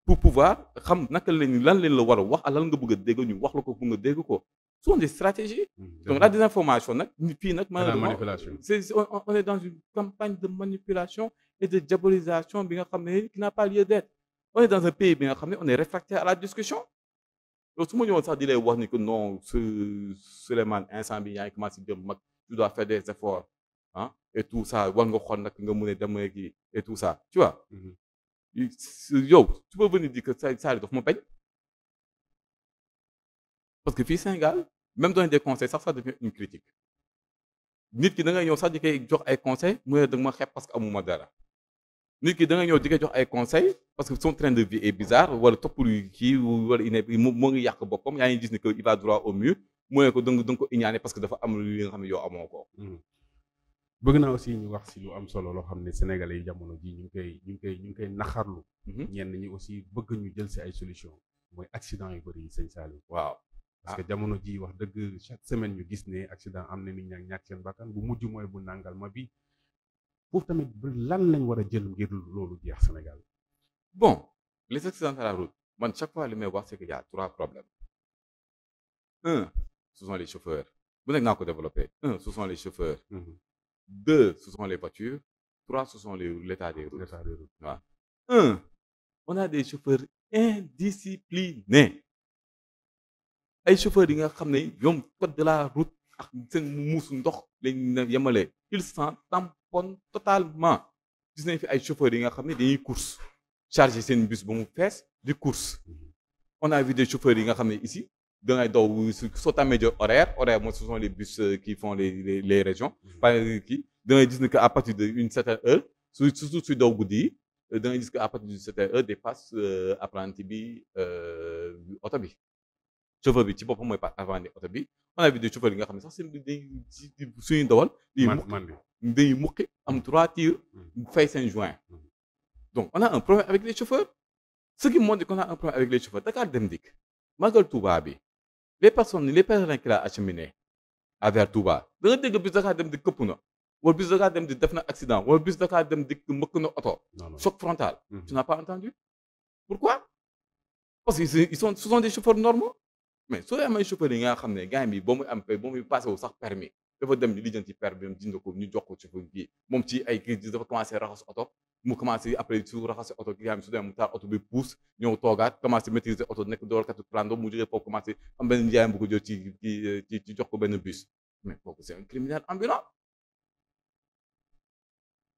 Pour pouvoir xam naka lan leen la war a wax lan nga bëgg a dégg ñu wax la ko pour nga dégg ko. Ce sont des stratégies. Donc la désinformation nag fii nag malheureusement on est dans une campagne de manipulation et de diabolisation bi nga xam ne qui n'a pas lieu d'être. On est dans un pays bi nga xam ne on est réfractaire à la discussion. Donc su ma ñëwoon sax di lay wax ni que non Souleymane instant bi yaa ngi commencé jëm mag tu dois faire des efforts ah et tout ça war nga xool nag nga mun a dem kii et tout ça tu vois. yow tu peux venir dire que Saliou daf ma bañ parce que fii Sénégal même donner des conseils ça devient une critique nit ki da ngay ñëw sax di koy jox ay conseils mu ne da nga ma xeeb parce que amuma dara nit ki da ngay ñëw di koy jox ay conseils parce que son train de vie est bizarre wala toppul kii wala moo ngi yàq boppam yaa ngi gis ni que il va droit au mur mu ne ko da nga ko iñaane parce que dafa am li nga xam ne yow amoo ko. bëgg naa aussi ñu wax si lu am solo loo xam ne sénégalais yi jamono ji ñu ngi koy naxarlu. ñenn ñi aussi bëgg ñu jël si ay solution mooy accident yu bëri yi sëñ Saliou. waaw parce que jamono ji wax dëgg chaque semaine ñu gis ne accident am na nit ñaa ñàkk seen bakkan bu mujj mooy bu nangal ma bi foofu tamit lan lañ war a jël ngir loolu jeex Sénégal. bon les accidents à la route man chaque fois li may wax c'est qu'il y a 3 problèmes. 1 ce sont les chauffeurs bu nekk naa ko développé. 1 ce sont les chauffeurs. 2 ce sont les voitures. 3 ce sont l'état des routes. waaw 1 on a des chauffeurs indisciplinés ay chauffeurs yi nga xam ne ñoom code de la route ak seen muusu ndox lañ yemale ils s'en tamponnent totalement gis nañ fi ay chauffeurs yi nga xam ne dañuy course charger seen bus ba mu fees di course on a vu des chauffeurs yi nga xam ne ici da ngay daw soo tàmmee jël horaire mooy ce sont les bus qui font les régions par kii da ngay gis ne que à partir de une certaine heure surtout suy daw guddi yi da ngay gis que à partir d'une certaine heure dépasse apprenti bi oto bi chauffeur bi ci boppam mooy pas avant oto bi on a vu des chauffeurs yi nga xam ne sax seen suñuy dawal dañuy muqi am 3 tirs fay seen joint donc on a un problème avec les chauffeurs ce qui montre qu'on a un problème avec les chauffeurs Dakar Dem Dikk Magal Touba bi les pèlerins qui l'a acheminé vers Touba da nga dégg bis Dakar Dem Dikk këpp na wala bis Dakar Dem Dikk def na accident wala bis Dakar Dem Dikk mbëkk na oto choc frontal tu n'as pas entendu pourquoi parce que ce sont des chauffeurs normaux mais soo amee chauffeur yi nga xam ne gars bi ba muy am ba muy passé wu sax permis dafa dem di lijjanti permis bi dindi ko ñu jox ko chauffeur bi moom ci ay kii dafa commencé raxas oto mu commencé après su raxasee oto ki nga xam ne su demee mu taal oto bi pousse ñëw toogaat commencé maîtriser oto nekk dawalkatu clando mu jógee foofu commencé am benn njaayam bu ko jël ci jox ko benn bus mais kooku c'est un criminel ambulant.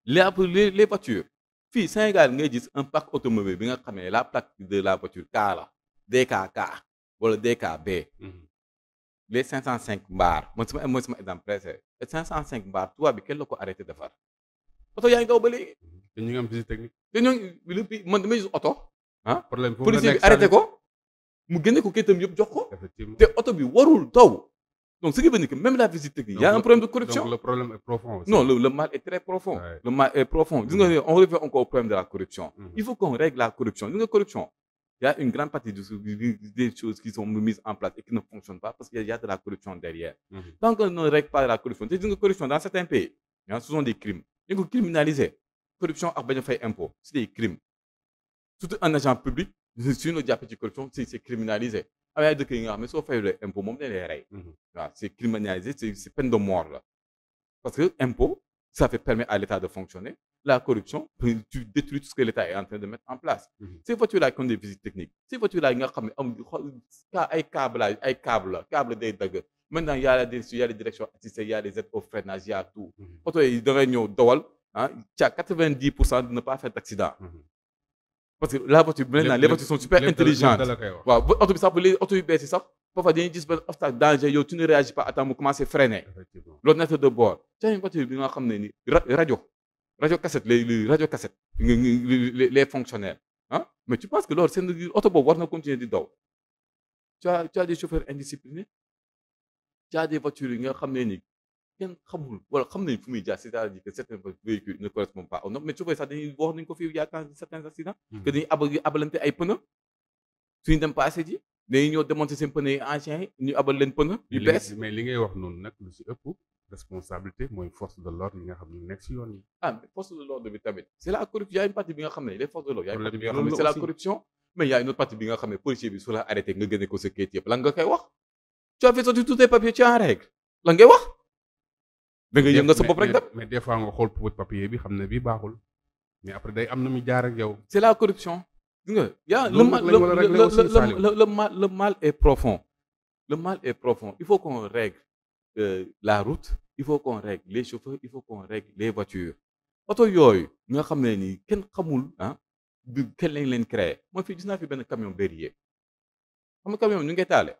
les voitures fii Sénégal ngay gis un parc automobile bi nga xamee la plaque de la voiture K la DKK wala DKB. les 505 mbaar mooy sama exemple précis 505 mbaar tubaab bi kenn la ko arrêté defar oto yaa ngi daw ba léegi. te ñu ngi am visite technique. te ñoo ngi man damay gis oto ah problème foofu policier bi arrêté ko mu génne ko kayitam yëpp jox ko effectivement te oto bi warul daw donc ce qui veut dire que même la visite technique il y a un problème de corruption. donc le problème est profond aussi. Non, le mal est très profond. Ouais. Le mal est profond. On revient encore au problème de la corruption. Il faut qu'on règle la corruption. La corruption, il y a une grande partie des choses qui sont mises en place et qui ne fonctionnent pas parce qu'il y a de la corruption derrière. Tant qu'on ne règle pas la corruption, la corruption dans certains pays, ce sont des crimes. Il faut criminaliser. Corruption a bien fait impôt. C'est des crimes. Surtout un agent public, si on a fait corruption, c'est criminalisé. Mais si on fait l'impôt, c'est criminalisé, c'est peine de mort. Là. Parce que l'impôt, ça permet à l'État de fonctionner. La corruption, tu détruis tout ce que l'État est en train de mettre en place. Ces voitures-là qui ont des visites techniques, ces voitures-là, il y a des câbles des dagues. Maintenant, il y a les directions assistées, il y a les aides au freinage, il y a tout. Quand il devrait y avoir, tu as 90% de ne pas faire d'accident. Parce que la voiture, les voitures sont super intelligentes. Les voitures baissent ça. Parfois, il y a un obstacle danger, tu ne réagis pas à temps, tu commences à freiner. L'ordinateur de bord. Tu as une voiture, radio cassette, les radiocassettes, les fonctionnaires. Hein? Mais tu penses que l'autre, c'est une auto va continuer de dos. Tu as des chauffeurs indisciplinés. Tu as des voitures qui c'est-à-dire que certains véhicules ne correspondent pas aux normes. Mais tu vois, ça il y a certains accidents que dañuy abalante ay pneus suñu dem pas assez ji dañuy ñëw démonter seen pneus anciens ñu abal leen pneus yu bees. Mais li ngay wax noonu nag lu si ëpp responsabilité mooy force de l'ordre yi nga xam ne nekk si yoon yi. Mais force de l'ordre bi tamit c'est la corruption. Il y a une partie bi nga xam ne les forces de l'ordre, il y a une partie bi nga xam ne c'est la corruption. Mais il y a une autre partie bi nga xam ne policier bi su la arrêté nga génne ko sa kayit yëpp lan nga koy wax. Tu as fait sortir tous tes papiers, tu es en règle lan ngay wax. Mais des fois nga xool papier bi xam ne bii baaxul mais après day am na mu jaar ak yow. C'est la corruption. Le mal est profond. Le mal est profond. Il faut qu'on règle la route, il faut qu'on règle les chauffeurs, il faut qu'on règle les voitures. Oto yooyu nga xam ne nii kenn xamul kenn lañ leen créé. Moi fii gis naa fi benn camion berrier. Xam nga camion ñu ngay taale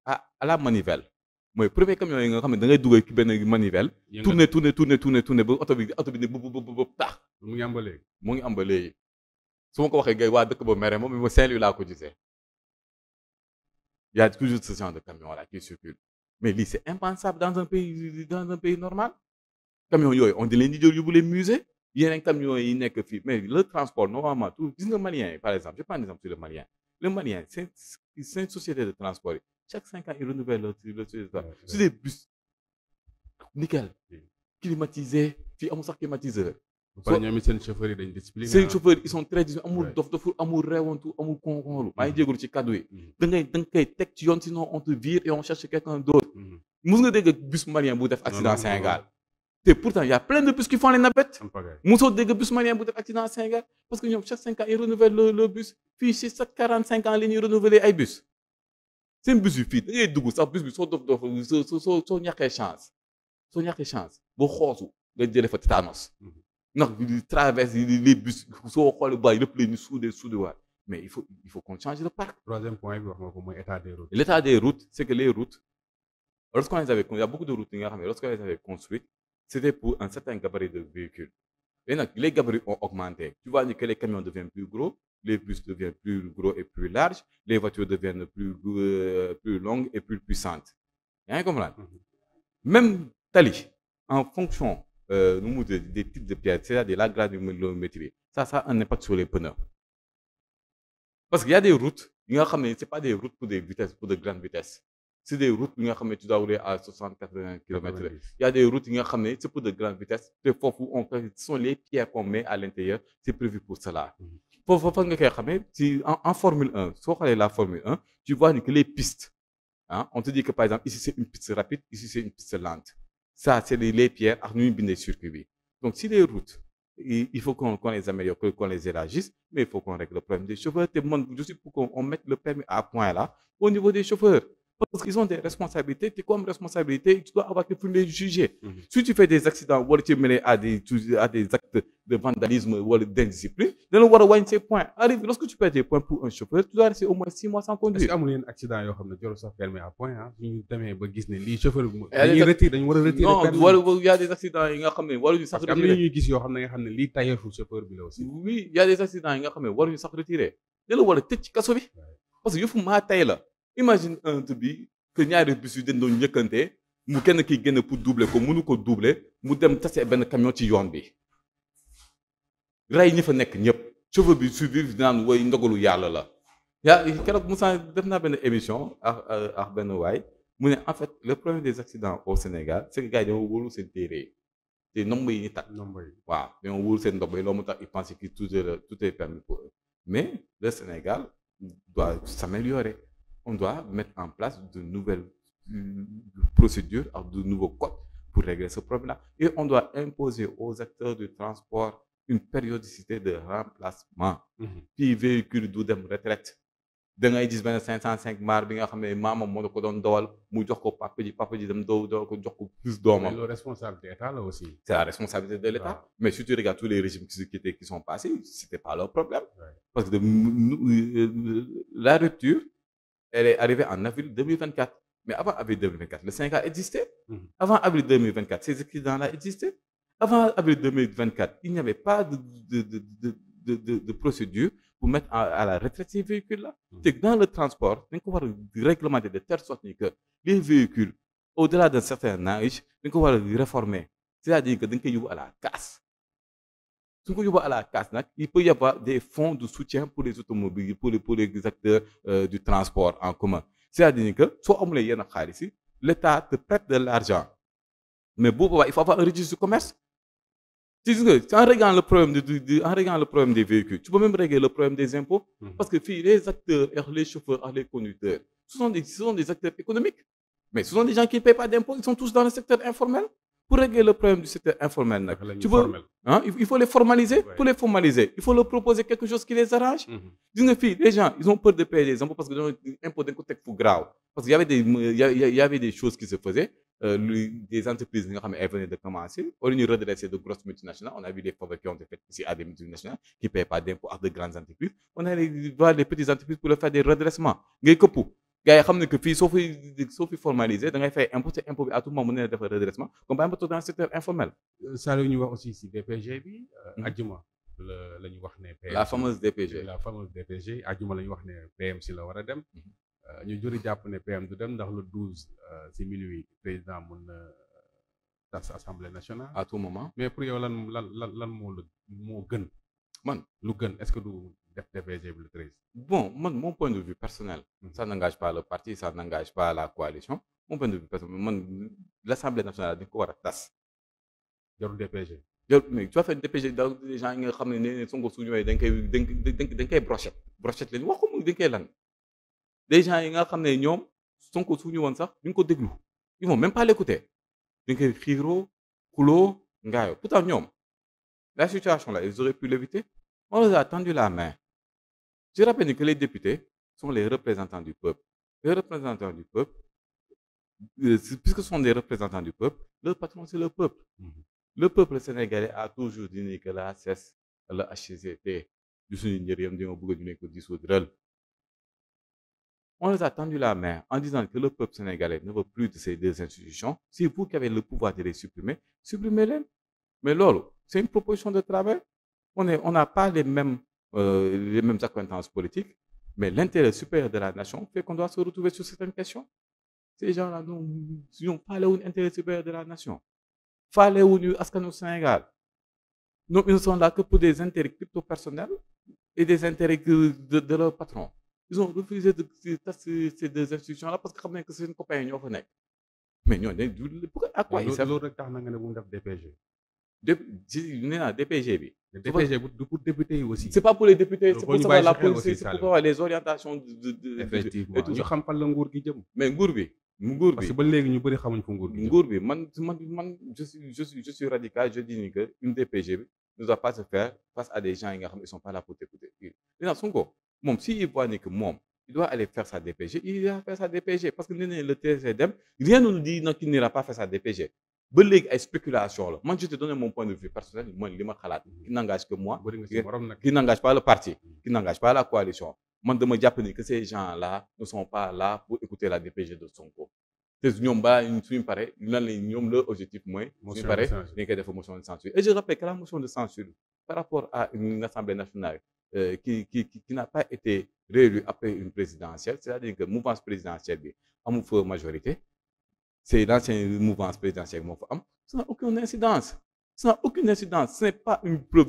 à la manivelle. Mooy premier camion yi nga xam ne da ngay dugal ci benn manivelle. tourner ba oto bi ne bu tax. mu ngi am ba léegi. mu ngi am ba léegi su ma ko waxee gay waa dëkk ba mere moom ma Saint-Louis laa ko gisee. Il y a toujours ce genre de camion là qui circule. Mais lii c'est impensable dans un pays normal. Camion yooyu on di leen di jël yóbbu leen musée yeneen camions yi nekk fii mais le transport normalement tout gis nga malien yi par exemple je prends un exemple sur le malien. Le malien c'est une société de transport. Chaque 5 ans, ils renouvellent leur territoire. C'est des bus. Nickel. Climatisés. Puis, on sort climatiseur. Ces chauffeurs, ils sont très disciplinés. Amour d'offre, amour réwantou, amour con. Aïe, Diego, tu cadoué. Donc, sinon, on te vire et on cherche quelqu'un d'autre. Nous avons des bus maliens qui ont fait accident à Sénégal. Et pourtant, il y a plein de bus qui font les navettes. Nous avons des bus maliens qui ont fait accident à Sénégal. Parce que chaque 5 ans, ils renouvellent le bus. Puis, chaque 45 ans, ils renouvellent les bus. C'est un bus vite. Et du coup, ça bus soo ñàkkee chance. Soo ñàkkee chance. Boo xoosu nga jëlee fa tétanos. Ndax traverse les bus soo xoolee ba lépp la ñu soudé waat. Mais il faut qu'on change de parc. Troisième point bi wax nga ko mooy état des routes. L'état des routes, c'est que les routes, lorsqu'on les avait, il y a beaucoup de routes nga xam ne lorsqu'on les avait construites, c'était pour un certain gabarit de véhicules. Et donc, les gabarits ont augmenté. Tu vois que les camions deviennent plus gros, les bus deviennent plus gros et plus larges, les voitures deviennent plus longues et plus puissantes. Il y a un comprendre. Même tali, en fonction des types de pierres, c'est-à-dire la granulométrie, ça a un impact sur les pneus. Parce qu'il y a des routes, ce n'est pas des routes pour des vitesses, pour de grandes vitesses. C'est des routes où tu dois rouler à 60-80 km. Il y a des routes où c'est pour de grandes vitesses. Ce sont les pierres qu'on met à l'intérieur. C'est prévu pour cela. En Formule 1, si on regarde la Formule 1, tu vois que les pistes, on te dit que par exemple, ici c'est une piste rapide, ici c'est une piste lente. Ça, c'est les pierres à nous des circuits. Donc, si les routes, il faut qu'on les améliore, qu'on les élargisse, mais il faut qu'on règle le problème des chauffeurs. Je suis pour qu'on mette le permis à point là, au niveau des chauffeurs. Parce qu'ils ont des responsabilités, tu comme responsabilité, tu dois avoir que pour les juger. Si tu fais des accidents ou tu es mêlé à des actes de vandalisme ou d'indiscipline, tu dois avoir ces points. Lorsque tu perds des points pour un chauffeur, tu dois rester au moins 6 mois sans conduire. Est-ce qu'il y a un accident qui a permis à point? Il y a des accidents qui ont Oui, il y a des accidents qui ont été retirés. da la war a tëj ci kaso bi parce que yëfu maa tey la imagine un bi que ñaari bus yu dañ doon njëkkante mu kenn kiy génn pour doubler ko mënu ko doubler mu dem tase benn camion ci yoon bi rey ñi fa nekk ñëpp chauffeur bi survivre naan woy ndogalu yàlla la yaa keroog Moussa def naa benn émission ak benn waay mu ne en fait le problème des accidents au Sénégal c'est que gars yi dañoo wóolu seen téere te nombre yi ñu takk waaw dañoo wóolu seen ndox yi loolu moo tax ils pensent que tout est permis pour eux mais le Sénégal doit s'améliorer on doit mettre en place de nouvelles procédures ak de nouveaux codes pour régler ce problème-là et on doit imposer aux acteurs du transport une périodicité de remplacement puis véhicule du dem retraite da ngay gis benn 505 mar bi nga xam ne maamam moo ko doon dowal mu jox ko papa ji dem dowal ko jox ko plus doomam. mais la responsabilité de l'État là aussi. c'est la responsabilité de l'État. Ah. Mais si tu regardes tous les régimes qui sont passés c'était pas leur problème. Ouais. Parce que la rupture elle est arrivée en avril 2024 mais avant avril 2024 le Sénégal existait. Avant avril 2024 ces accidents-là existaient. Avant avril 2024 il n'y avait pas de procédure pour mettre à la retraite ces véhicules-là. C'est que dans le transport, il faut réglementer de telle sorte que les véhicules, au-delà d'un certain âge, il faut réformer. C'est-à-dire que il faut à la casse. Si on va à la casse, il peut y avoir des fonds de soutien pour les automobiles, pour les acteurs du transport en commun. C'est-à-dire que, soit on l'État te prête de l'argent. Mais il faut avoir un registre de commerce. En réglant le problème des véhicules, tu peux même régler le problème des impôts. Parce que les acteurs, les chauffeurs, les conducteurs, ce sont des acteurs économiques. Mais ce sont des gens qui ne payent pas d'impôts, ils sont tous dans le secteur informel. Pour régler le problème du secteur informel, il faut les formaliser. Ouais. Pour les formaliser, il faut leur proposer quelque chose qui les arrange. Les gens, ils ont peur de payer des impôts parce que les impôts d'un côté c'est grave. Parce qu'il y avait des choses qui se faisaient. Des entreprises elles venaient de commencer. Au lieu de redresser de grosses multinationales, on a vu des faveurs qui ont été faites ici à des multinationales qui ne payent pas d'impôts à de grandes entreprises. On a voir les petites entreprises pour leur faire des redressements. Les gars xam ne que fii soo fi formalisé da ngay fay impôt bi à tout moment mën na def redressement comme par exemple dans le secteur informel. ça la ñu wax aussi si DPG bi. ajjuma la ñu wax ne. la fameuse DPG ajjuma la ñu wax ne PM si la war a dem. ñu jëri jàpp ne PM du dem ndax le 12 si minuit président mën na tas assemblée nationale. à tout moment. mais pour yow lan moo gën. man lu gën est-ce que du def DPG bi le 13. Bon, mon point de vue personnel, ça n'engage pas le parti, ça n'engage pas la coalition. Mon point de vue personnel, l'Assemblée nationale dit quoi tas. Jarul DPG. Mais tu vas faire DPG dans les gens qui sont soutenus d'un kay brochette les wax ko d'un kay lan. Des gens qui xamné ñom sont ko suñu won sax duñ ko déglu. Ils vont même pas l'écouter. D'un kay xiro, kulo, ngaayo. Pourtant ñom la situation là, ils auraient pu l'éviter. On leur a tendu la main. Je rappelle que les députés sont les représentants du peuple. Les représentants du peuple, puisque ce sont des représentants du peuple, leur patron c'est le peuple. Le peuple sénégalais a toujours dit que la CES, le HCCT, on les a tendu la main en disant que le peuple sénégalais ne veut plus de ces deux institutions. C'est vous qui avez le pouvoir de les supprimer, supprimez-les. Mais là, c'est une proposition de travail. On n'a pas les mêmes acquaintances politiques, mais l'intérêt supérieur de la nation fait qu'on doit se retrouver sur certaines questions. Ces gens-là n'ont pas l'intérêt supérieur de la nation. Fallait où nous au Sénégal. Donc, ils ne sont là que pour des intérêts crypto-personnels et des intérêts de leur patron. Ils ont refusé de ces deux institutions-là parce que c'est une compagnie. Mais nous, à quoi ils servent? DPG. DPG pour députés aussi. C'est pas pour les députés, c'est pour savoir la politique, c'est pour savoir les orientations effectivement ñu xam fan la nguur gi jëm. Mais nguur bi parce que ba léegi ñu bëri xamuñ fu nguur gi jëm. nguur bi man je suis radical, je dis que une DPG bi ne doit pas se faire face à des gens qui ne sont pas là pour t'écouter. Maintenant Sonko moom s'il voit que moom il doit aller faire sa DPG, il va faire sa DPG parce que le TCDM rien ne nous dit qu'il n'ira pas faire sa DPG. Ba léegi ay spéculation la man je te donne mon point de vue personnel moi li ma xalaat qui n'engage que moi qui n'engage pas le parti qui n'engage pas la coalition man dama jàpp ni que ces gens là ne sont pas là pour écouter la DPG de Sonko te ñoom balaa suñu paree lan la ñoom leur objectif mooy. suñu paree dañ koy def motion de censure et je rappelle que la motion de censure par rapport à une assemblée nationale qui n'a pas été réélue après une présidentielle c'est-à-dire que mouvance présidentielle bi amul fa majorité c'est l'ancienne mouvance présidentielle moo fa am ça n'a aucune incidence. Ça n'a aucune incidence. Ce n'est pas une preuve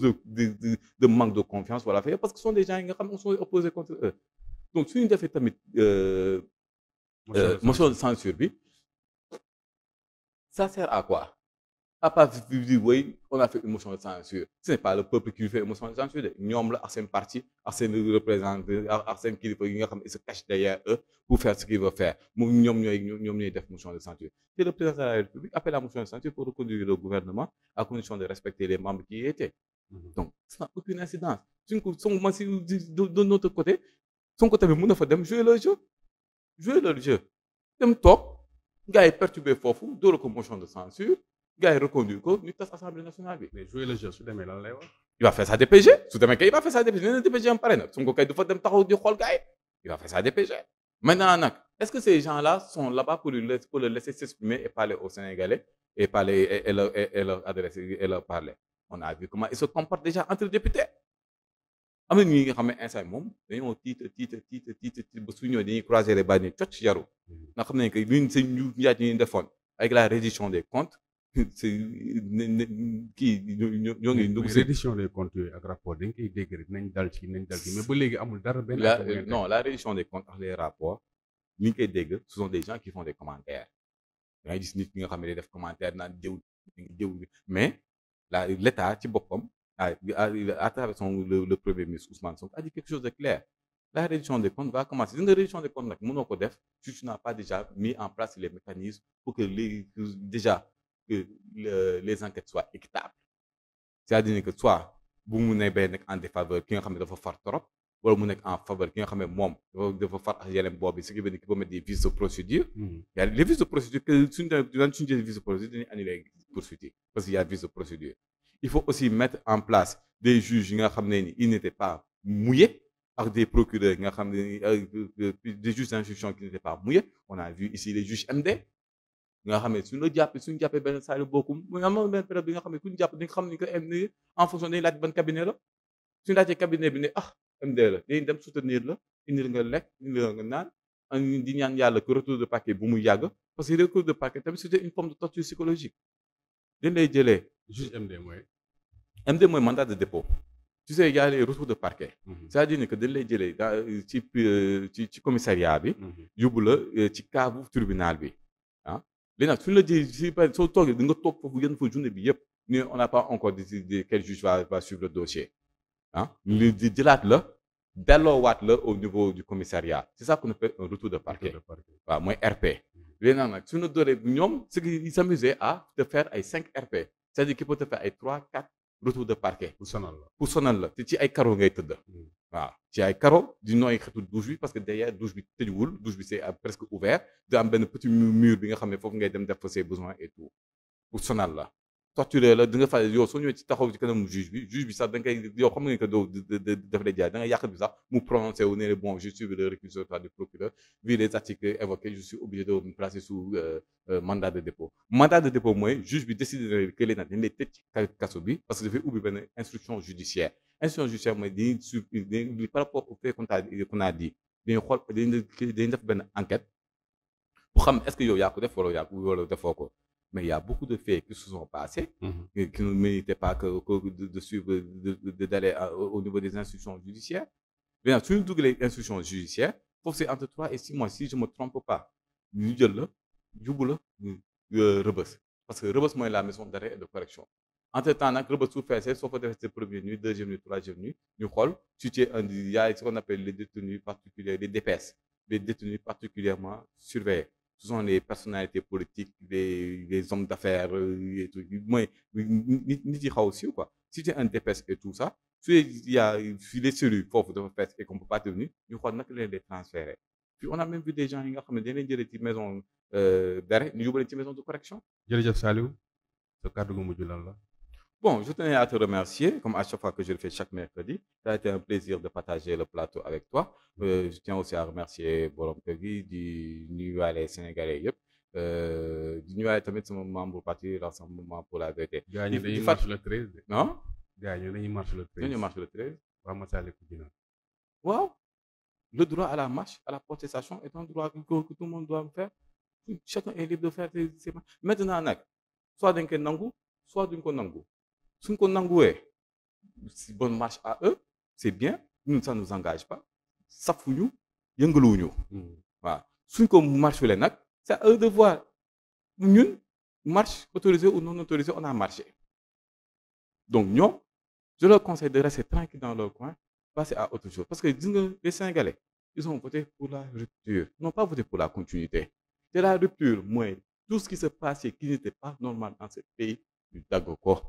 de manque de confiance voilà parce que ce sont des gens yi nga xam ne sont opposés contre eux donc suñu defee tamit motion de censure bi ça sert à quoi? À part dire oui on a fait une motion de censure ce n'est pas le peuple qui fait une motion de censure de ñoom la ak seen parti ak seen représentant ak seen kilifa yi nga xam ne ils se cachent derrière eux pour faire ce qu'ils veulent faire moom ñoom ñooy def motion de censure te le président de la République appelle la motion de censure pour reconduire le gouvernement à condition de respecter les membres qui y étaient donc ça n'a aucune incidence suñ ko ma si de notre côté son côté bi mën na fa dem jouer leur jeu dem toog gars yi perturbé foofu door ko motion de censure gars yi reconduire ko ñu tas assemblée nationale bi. mais jouer le jeu su demee lan lay wax. il va faire sa DPG su demee kay il va faire sa DPG nee na DPG am pare na su ko kay dafa dem taxaw di xool gars yi il va faire sa DPG. maintenant nag est-ce que ces gens-là sont là-bas pour le laisser s'exprimer et parler aux Sénégalais et parler et leur adresser et leur parler on a vu comment ils se comportent déjà entre députés. am na ñi nga xam ne instant moom dañoo tiit ba su ñëwee dañuy croiser les bras ne cocc yaru nga xam ne que luñ seen ñu njaaj ñu defoon avec la reddition des comptes c'est kii ñoo ngi dugg si reddition des comptes yooyu ak rapport dañ koy dégg rek nañ dal ci mais ba léegi amul dara benn non la reddition des comptes ak les rapports li ñu koy dégg ce sont des gens qui font des commentaires da ngay gis nit ñi nga xam ne day def commentaire naan jëw mais l'état ci boppam à travers le premier ministre Ousmane Sonko a dit quelque chose de clair la reddition des comptes va commencer une reddition des comptes nag mënoo ko def si tu n'as pas déjà mis en place les mécanismes pour que les enquêtes soient équitables c'est-à-dire que soit bu mu ne bay nekk en défaveur ki nga xam ne dafa far trop wala mu nekk en faveur ki nga xam ne moom dafa far ak yeneen boobu ce qui veut dire qu'il faut mettre des vices de procédure y a les vices de procédure que suñu jëlee vices de procédure dañuy annuler poursuite parce qu'il y a vices de procédure. Il faut aussi mettre en place des juges yi nga xam ne ni ils n'étaient pas mouillés ak des procureurs yi nga xam ne des juges d'instruction qui n'étaient pas mouillés on a vu ici les juges MD nga xam ne suñu jàppee benn Saliou Bokoum muy am na benn période bi nga xam ne ku ñu jàpp di nga xam ne que MD en fonction dañuy laaj ban cabinet la suñu laajee cabinet bi ne MD la dañuy dem soutenir la indil nga lekk indil nga naan di ñaan yàlla que retour de parquet bu muy yàgg parce que retour de parquet tamit c'était une forme de torture psychologique dañ lay jëlee juge MD mooy mandat de dépôt tu sais y a les retours de parquet c'est-à-dire que dañ lay jëlee ci commissariat bi yóbbu la ci caabu tribunal bi léegi nag suñu la jëlee soo toogee di nga toog foofu yenn fa journée bi yëpp ni on n'a pas encore décidé quel juge va suivre le dossier li di jëlaat la delloowaat la au niveau du commissariat c'est ça qu'on appelle un retour de parquet waaw mooy RP léegi nag suñu dooree ñoom ce qu'ils s'amusaient à te faire ay 5 RP c'est-à-dire qu'il peut te faire ay 3-4 retour de parquet pour sonal la te ci ay carreaux ngay tëdd waaw ci ay carreaux di nooy xetu douche bi parce que derrière douche bi tëjuwul douche bi c'est presque ouvert da am benn petit mur bi nga xam ne foofu ngay dem def fa ses besoins et tout pour sonal la torturer la di nga fay yow soo ñëwee ci taxaw ci kanamu juge bi sax da ngay yow xam nga que doo daf lay jaay da nga yàq bi sax mu prononcé wu ne bon je suis le réquisitoire du procureur vu les articles évoqués je suis obligé de me placer sous mandat de dépôt mooy juge bi décidé que leen nag dañ lay tëj ci kaso bi parce que dafay ubbi benn instruction judiciaire mooy dañuy par rapport au fait qu'on a dit dañuy xool dañuy def benn enquête pour xam est-ce que yow yaa ko def wala defoo ko mais il y a beaucoup de faits qui se sont passés qui ne méritaient pas que de suivre d'aller au niveau des institutions judiciaires maintenant suñu dugalee institutions judiciaires foofu c'est entre 3 et 6 mois si je me trompe pas ñu jël la yóbbu la Rebeuss parce que Rebeuss mooy la maison d'arrêt et de correction entre temps nag Rebeuss su feesee soo fa defee sa première nuit deuxième nuit troisième nuit ñu xool si tu es il y a ce qu'on appelle les détenus particuliers les DPS les détenus particulièrement surveillés ce sont les personnalités politiques les hommes d'affaires et tout mooy nit yi xaw siiw quoi si tu es un DPS et tout ça il y a les cellules foofu dafa fees et qu'on peut pas tenir ñu xool naka leen les transférer puis on a même vu des gens yi nga xam ne dañ leen jëlee ci maison d'arrêt ñu yóbbu leen ci maison de correction. jërëjëf Saliou sa kàddu gu mujj lan la. Bon, je tenais à te remercier, comme à chaque fois que je le fais chaque mercredi. Ça a été un plaisir de partager le plateau avec toi. Je tiens aussi à remercier Borom Kër gi di nuyuwaale Sénégalais yëpp di ñëwaat tamit sama membre parti Rassemblement pour la vérité. gaa ñi dañuy marche le 13 de. non. gaa ñi dañuy marche le 13. dañuy marche le 13. waa Massalikul Jinaan. waaw. Le droit à la marche, à la protestation est un droit que tout le monde doit faire. Chacun est libre de faire ses marches. Maintenant nag soit dañ ko nangu soit duñ ko nangu suñ ko nanguwee si bonne marche à eux c'est bien ñun ça nous engage pas safuñu yëngaluwuñu. waaw suñ ko marchulee nag c'est à eux de voir ñun marche autorisée ou non autorisée on a marché donc ñoom je leur conseille de rester tranquille dans leur coin passer à autre chose parce que gis nga les Sénégalais ils ont voté pour la rupture ils n'ont pas voté pour la continuité te la rupture mooy tout ce qui se passait qui n'était pas normal dans ce pays ñu dagg ko.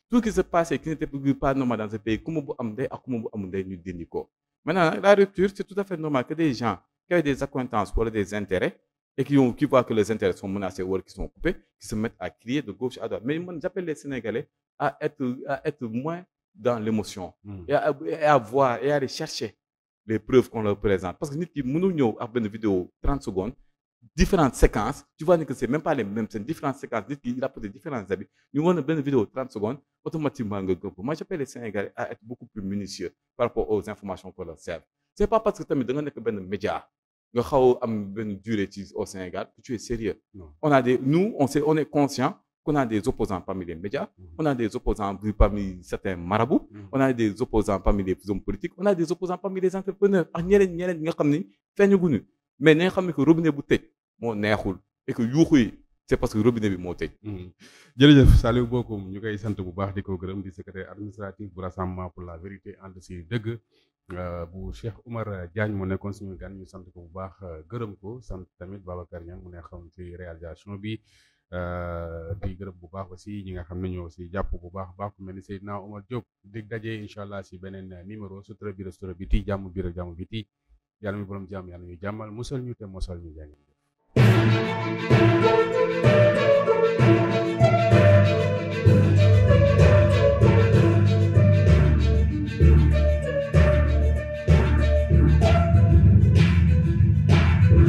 Tout ce qui se passait qui n'était pas normal dans ce pays ku mu bu am ndey ak ku mu bu amul ndey ñu dindi ko. Maintenant la rupture c'est tout à fait normal que des gens qui ont des accointances wala des intérêts et qui voient que les intérêts sont menacés ou qui sont coupés qui se mettent à crier de gauche à droite mais man j'appelle les Sénégalais à être moins dans l'émotion et à voir et à aller chercher les preuves qu'on leur présente parce que nit ki mënul ñëw ak benn vidéo 30 secondes différentes séquences tu vois que c'est même pas les mêmes scènes différentes séquences nit ki il a posé différents habits ñu wane benn vidéo 30 secondes automatiquement nga gëm ko moi j'appelle les Sénégalais à être beaucoup plus minutieux par rapport aux informations qu'on leur sert c'est pas parce que tamit da nga nekk benn média nga xaw am benn durée ci au Sénégal que tu es sérieux. On est conscient qu'on a des opposants parmi les médias, on a des opposants parmi certains marabouts, on a des opposants parmi les hommes politiques, on a des opposants parmi les entrepreneurs ak ñeneen nga xam ni feeñaguñu mais na nga xam ne que robinet bu tëj moo neexul et que yuuxu yi c'est parce que robinet bi moo tëj. jërëjëf Saliou Bokoum ñu koy sant bu baax di ko gërëm di secrétaire administratif bu Rassemblement pour la vérité ànd si dëgg bu Cheikh Oumar Diagne mu nekkoon suñu gan ñu sant ko bu baax gërëm ko sant tamit Babacar Niang mu ne xam ci réalisation bi di gërëm bu baax aussi ñi nga xam ne ñoo si jàpp bu baax ku mel ni Seydina Omar Diop dig daje incha allah si beneen numéro sutura bi restaurant biti jàmm biir jàmm biti yàlla mi borom jàmm yàlla ñu jàmmal musal ñu te mosal ñu jàngeen